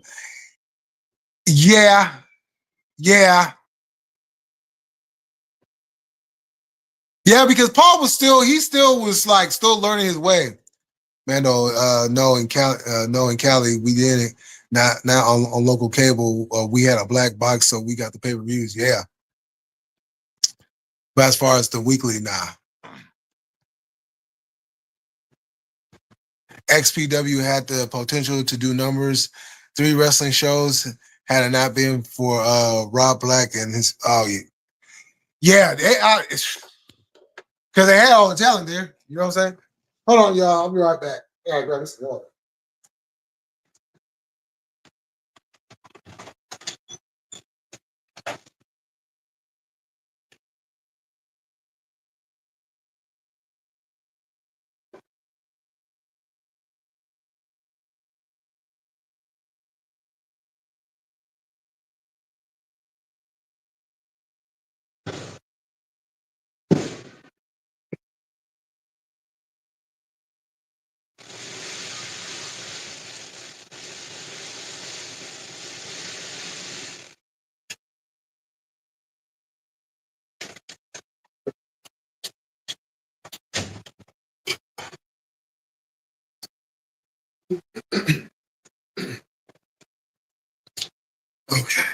Yeah. Yeah, because Paul was still learning his way. Man, knowing Cali, we didn't. Now on local cable, we had a black box, so we got the pay-per-views. Yeah, but as far as the weekly, nah. XPW had the potential to do numbers. 3 wrestling shows had it not been for Rob Black and his. Oh yeah, because they had all the talent there. You know what I'm saying? Hold on, y'all. I'll be right back. Yeah, grab this water. Okay.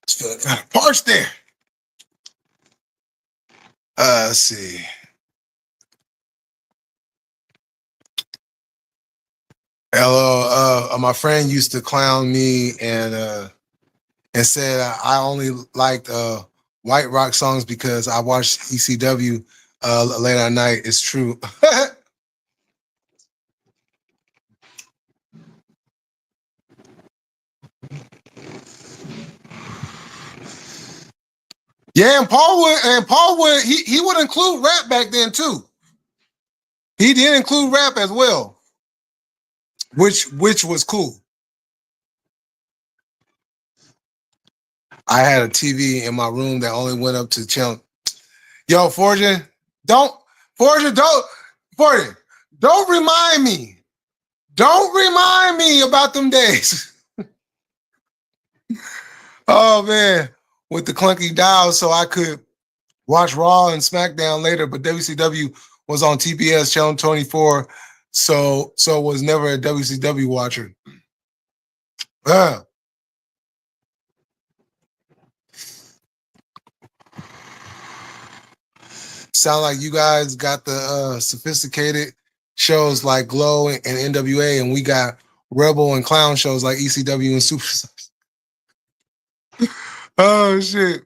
It's feeling kind of parched there. Let's see. Hello. My friend used to clown me and said I only liked White Rock songs because I watched ECW late at night. It's true. Yeah, and Paul would he would include rap back then too. He did include rap as well, which was cool. I had a TV in my room that only went up to channel. Yo, Fortune, don't remind me. Don't remind me about them days. Oh man, with the clunky dial, so I could watch Raw and SmackDown later, but WCW was on TBS channel 24, so was never a WCW watcher. Sound like you guys got the sophisticated shows like Glow and NWA, and we got Rebel and Clown shows like ECW and Superstars. Oh shit.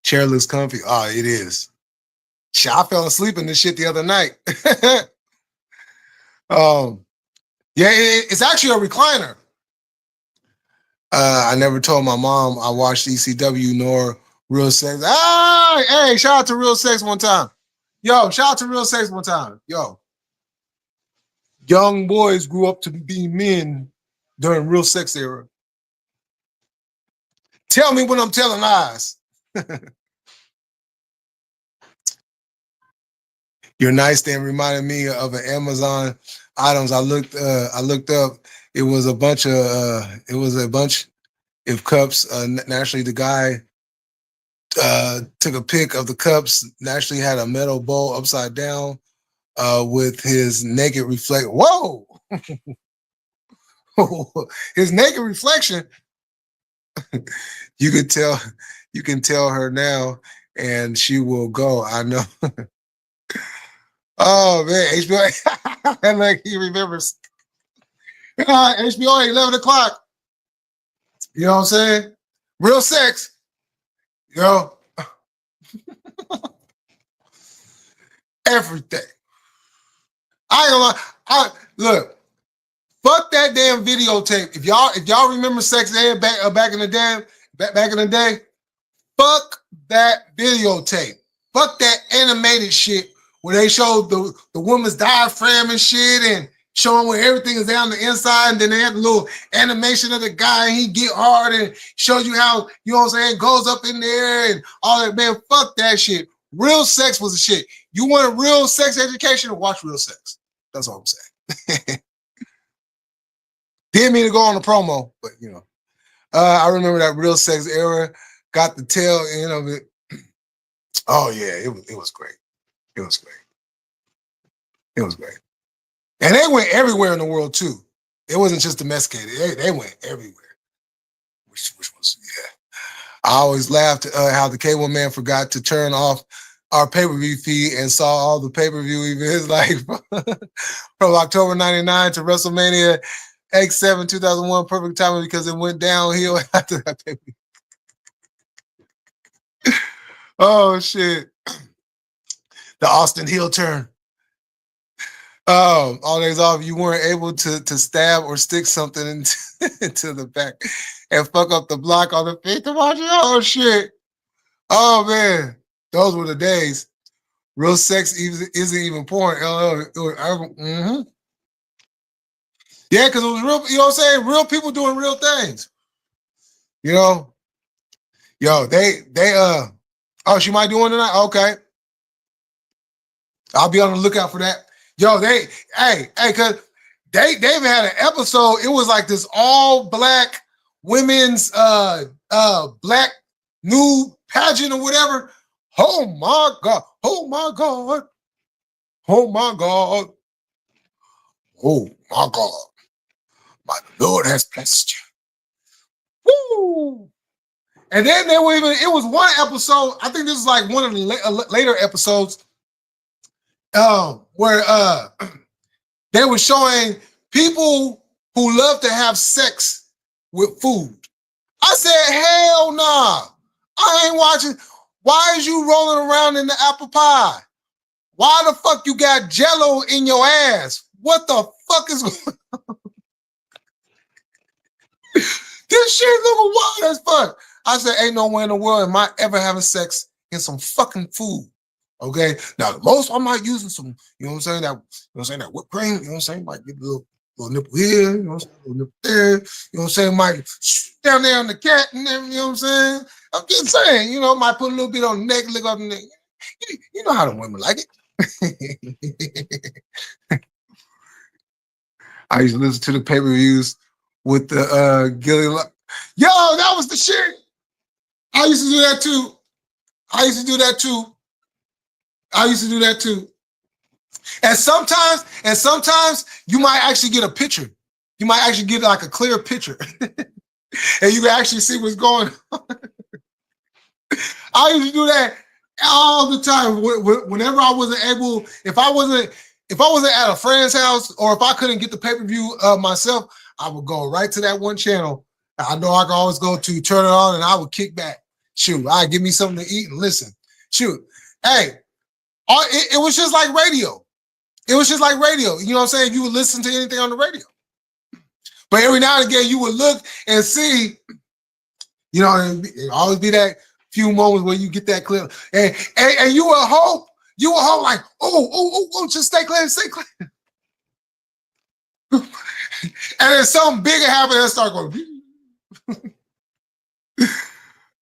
Chair looks comfy. Oh, it is. Shit, I fell asleep in this shit the other night. Yeah, it's actually a recliner. I never told my mom I watched ECW nor Real Sex. Ah, hey, shout out to Real Sex one time. Yo, shout out to Real Sex one time. Yo, young boys grew up to be men during Real Sex era. Tell me when I'm telling lies. Your nightstand reminded me of an Amazon items I looked up. It was a bunch of cups. Naturally, the guy took a pic of the cups. Naturally, had a metal bowl upside down with his naked reflect. Whoa, his naked reflection. You can tell her now, and she will go. I know. Oh man, HBO. And like he remembers. HBO 11 o'clock. You know what I'm saying? Real Sex. Yo. Everything. I ain't gonna lie. Look, fuck that damn videotape. If y'all remember Sex Ed back in the day, fuck that videotape. Fuck that animated shit where they showed the woman's diaphragm and shit and showing where everything is down the inside, and then they had the little animation of the guy and he get hard and shows you how, you know what I'm saying, goes up in there and all that. Man, fuck that shit. Real Sex was the shit. You want a real sex education, watch Real Sex. That's all I'm saying. Didn't mean to go on the promo, but you know. I remember that Real Sex era. Got the tail end of it. Oh yeah, it was great. It was great. It was great. And they went everywhere in the world too. It wasn't just domesticated. They went everywhere. Which was, yeah. I always laughed how the cable man forgot to turn off our pay-per-view feed and saw all the pay-per-view events like from October 99 to WrestleMania X7 2001. Perfect timing because it went downhill after that pay-per-view. Oh shit. The Austin heel turn. All days off, you weren't able to stab or stick something into the back and fuck up the block on the feet to watch it. Oh shit. Oh man. Those were the days. Real Sex isn't even porn. Mm-hmm. Yeah, because it was real, you know what I'm saying? Real people doing real things. You know? Yo, they oh, she might do one tonight? Okay. I'll be on the lookout for that. Yo, cause they even had an episode. It was like this all black women's black nude pageant or whatever. Oh my God. Oh my God. Oh my God. Oh my God. My Lord has blessed you. Woo! And then it was one episode. I think this is like one of the later episodes. Where they were showing people who love to have sex with food. I said, hell nah. I ain't watching. Why is you rolling around in the apple pie? Why the fuck you got Jello in your ass? What the fuck is going on? This shit look wild as fuck. I said, ain't nowhere in the world am I ever having sex in some fucking food. Okay. Now the most I might use some, you know what I'm saying, that whipped cream, you know what I'm saying, might get a little nipple here, you know what I'm saying, a little nipple there, you know what I'm saying, might down there on the cat and everything, you know what I'm saying. I'm just saying, you know, might put a little bit on the neck, lick up the neck. You know how the women like it. I used to listen to the pay-per-views with the Gilly. Yo, that was the shit. I used to do that too. And sometimes you might actually get a picture. You might actually get like a clear picture. And you can actually see what's going on. I used to do that all the time. Whenever I wasn't able, if I wasn't at a friend's house, or if I couldn't get the pay-per-view myself, I would go right to that one channel. I know I can always go to, turn it on, and I would kick back. Shoot, give me something to eat and listen. Shoot. Hey, it was just like radio. It was just like radio. You know what I'm saying? You would listen to anything on the radio. But every now and again, you would look and see, you know, and it always be that few moments where you get that clip, and you will hope like, just stay clear, stay clear. And then something bigger happened and start going.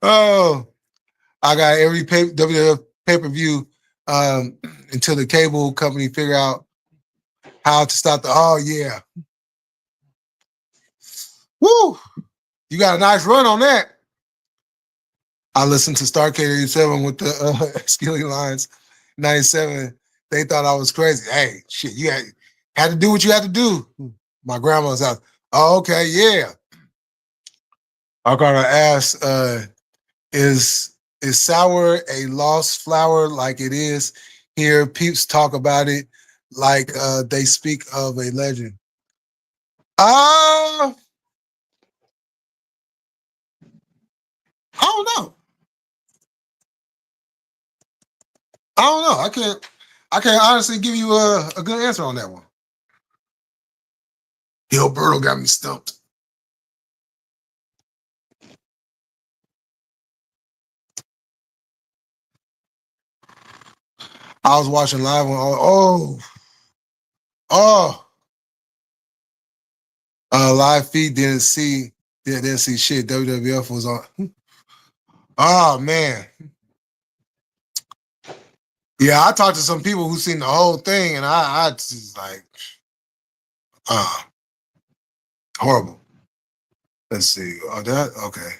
Oh, I got every WWF pay-per-view until the cable company figure out how to stop the. Oh yeah, woo! You got a nice run on that. I listened to Starcade 87 with the Skilly Lines 97. They thought I was crazy. Hey, shit, you had to do what you had to do. My grandma's house. Oh, okay, yeah. I gotta ask, is sour a lost flower like it is here? Peeps talk about it like they speak of a legend. I don't know. I don't know. I can't honestly give you a good answer on that one. Gilberto got me stumped. I was watching live on live feed didn't see shit. WWF was on. Oh man. Yeah, I talked to some people who seen the whole thing, and I just like horrible. Let's see. Oh, that okay.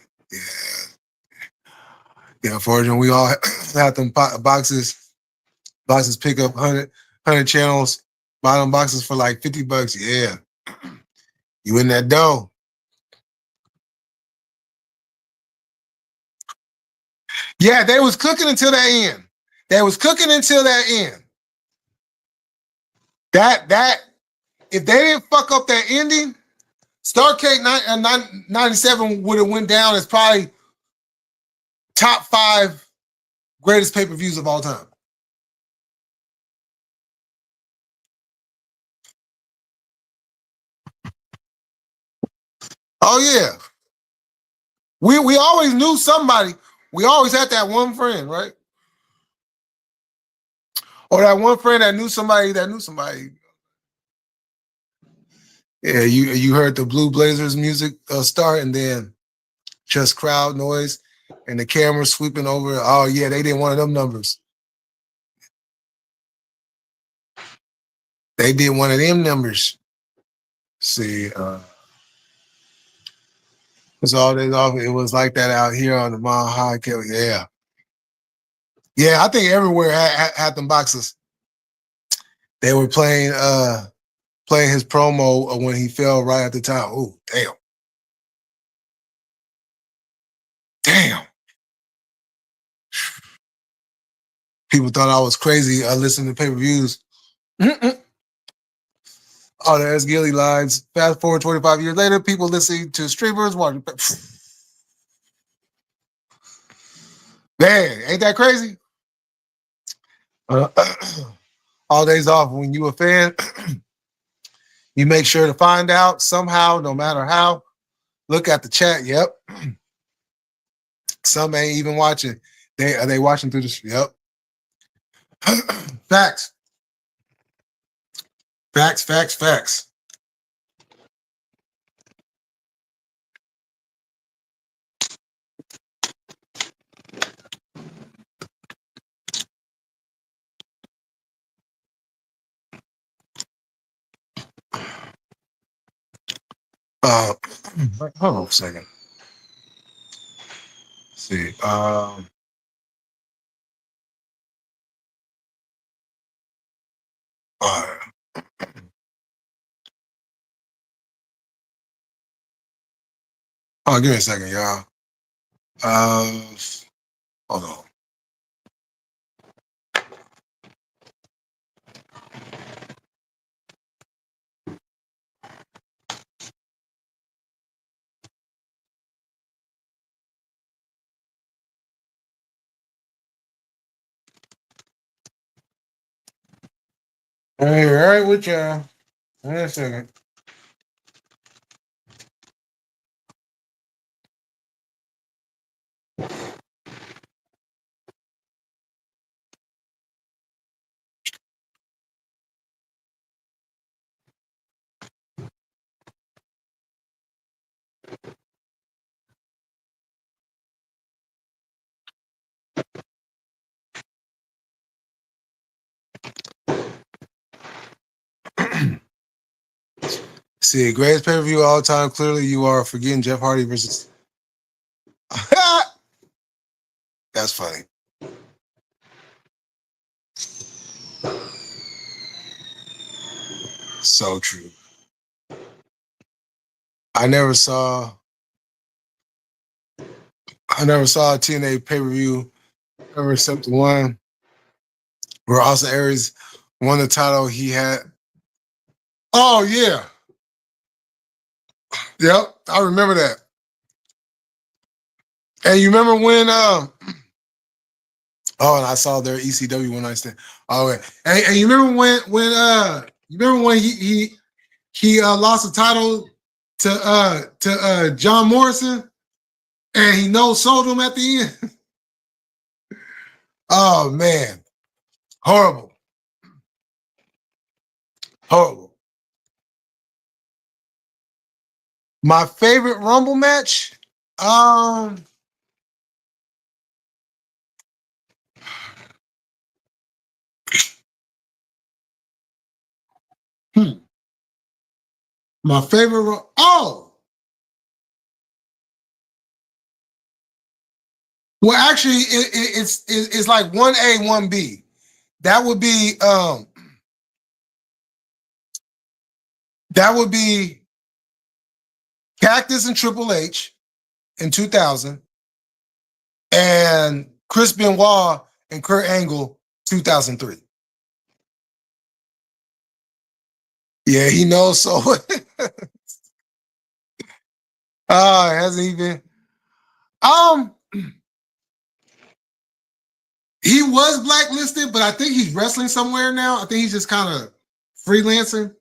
Yeah. Unfortunately, we all have them boxes pick up 100 channels, buy them boxes for like $50. Yeah. You in that dough. Yeah, they was cooking until that end. They was cooking until that end. That if they didn't fuck up that ending, Starcade 97 would have went down as probably top 5 greatest pay-per-views of all time. Oh yeah. We always knew somebody. We always had that one friend, right? Or that one friend that knew somebody that knew somebody. Yeah, you heard the Blue Blazers music start, and then just crowd noise and the camera sweeping over. Oh yeah, they did one of them numbers. They did one of them numbers. See, it's all days off. It was like that out here on the Mile High. Yeah, yeah. I think everywhere had them boxes. They were playing his promo when he fell right at the time. Oh, damn. Damn. People thought I was crazy listening to pay-per-views. Oh, there's Gilly Lines. Fast forward 25 years later, people listening to streamers watching. Man, ain't that crazy? All days off. When you a fan, you make sure to find out somehow, no matter how. Look at the chat. Yep. Some ain't even watching. They watching through the. Yep. Facts. Facts. Hold on a second. Let's see. All right. Oh, give me a second, y'all. Hold on. All right with y'all. Wait a second. See, greatest pay-per-view of all time. Clearly, you are forgetting Jeff Hardy versus. That's funny. So true. I never saw a TNA pay-per-view ever except the one where Austin Aries won the title. He had. Oh yeah. Yep, I remember that. And you remember when? Oh, and I saw their ECW one night stand. Oh, yeah. And you remember when he lost the title to John Morrison, and he no-sold him at the end. Oh man, horrible. My favorite Rumble match. My favorite. Oh, well, actually, it's like 1A, 1B. That would be Cactus and Triple H in 2000, and Chris Benoit and Kurt Angle 2003. Yeah, he knows so. Hasn't even. He was blacklisted, but I think he's wrestling somewhere now. I think he's just kind of freelancing.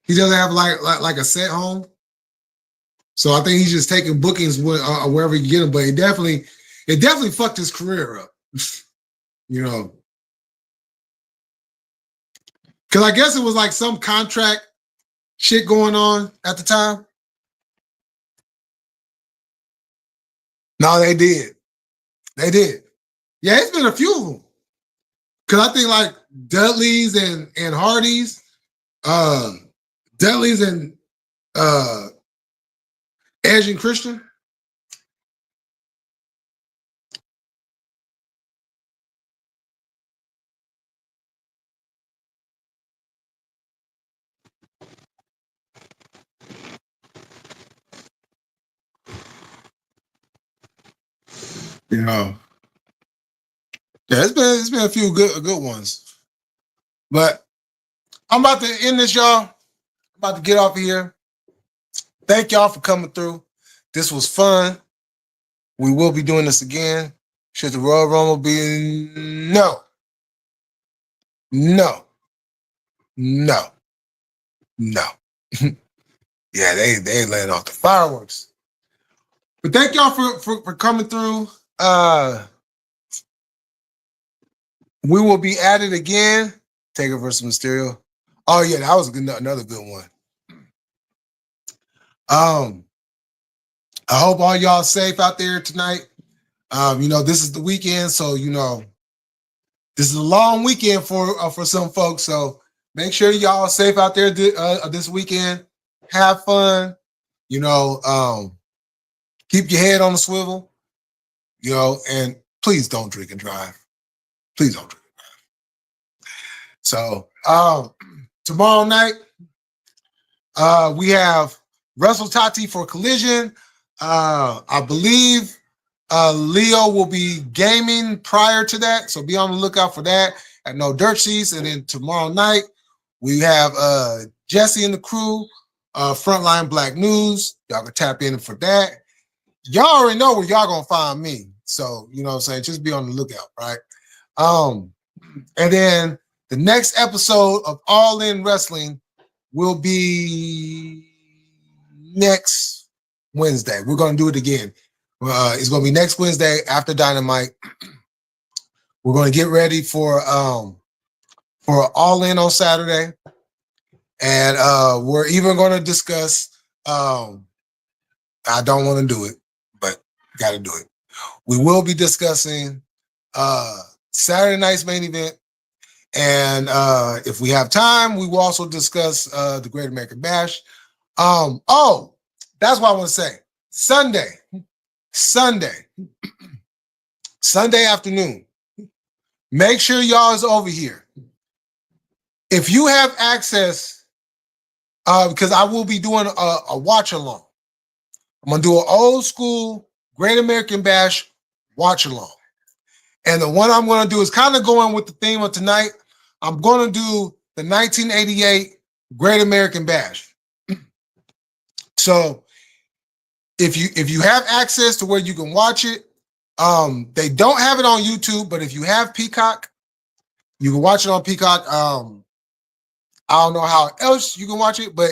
He doesn't have like a set home, so I think he's just taking bookings wherever you get them. But it definitely fucked his career up, you know. Because I guess it was like some contract shit going on at the time. No, they did. Yeah, it's been a few of them. Because I think like Dudley's and Hardy's, Dudley's and Edge and Christian. You know. Yeah, it's been a few good ones. But I'm about to end this, y'all. I'm about to get off of here. Thank y'all for coming through. This was fun. We will be doing this again. Should the Royal Rumble be no. Yeah, they laying off the fireworks. But thank y'all for coming through. We will be at it again. Taker versus Mysterio. Oh yeah, that was another good one. I hope all y'all safe out there tonight. This is the weekend, so this is a long weekend for some folks. So make sure y'all safe out there this weekend. Have fun. Keep your head on the swivel. And please don't drink and drive. Please don't drink and drive. So tomorrow night, we have Russell Tati for Collision. I believe Leo will be gaming prior to that, so be on the lookout for that at No Dirt Sheets. And then tomorrow night, we have Jesse and the crew, Frontline Black News. Y'all can tap in for that. Y'all already know where y'all gonna find me. So, you know what I'm saying? Just be on the lookout, right? And then the next episode of All In Wrestling will be next Wednesday. We're going to do it again. It's going to be next Wednesday after Dynamite. We're going to get ready for All In on Saturday. And we're even going to discuss, I don't want to do it, but got to do it. We will be discussing Saturday night's main event And if we have time, we will also discuss the Great American Bash. Oh, that's what I want to say. Sunday afternoon. Make sure y'all is over here. If you have access, because I will be doing a watch along. I'm gonna do an old school Great American Bash watch along. And the one I'm gonna do is kind of going with the theme of tonight. I'm gonna do the 1988 Great American Bash. So if you have access to where you can watch it, they don't have it on YouTube, but if you have Peacock, you can watch it on Peacock. I don't know how else you can watch it, but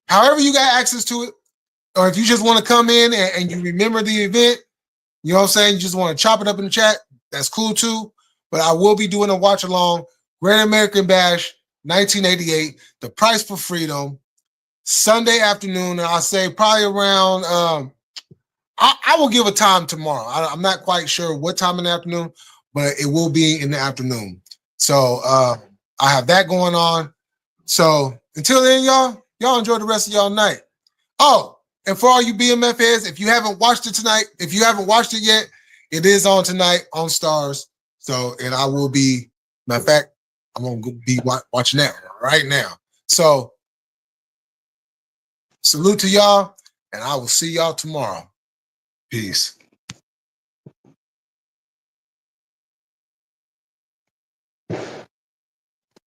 however you got access to it, or if you just want to come in and you remember the event, you know what I'm saying? You just want to chop it up in the chat, that's cool too. But I will be doing a watch along, Great American Bash 1988, The Price for Freedom, Sunday afternoon. And I'll say probably around, I will give a time tomorrow. I'm not quite sure what time in the afternoon, but it will be in the afternoon. So I have that going on. So until then, y'all enjoy the rest of y'all night. Oh, and for all you BMF heads, if you haven't watched it tonight, if you haven't watched it yet, it is on tonight on Stars. So, and I will be, matter of fact, I'm going to be watching that right now. So, salute to y'all, and I will see y'all tomorrow. Peace.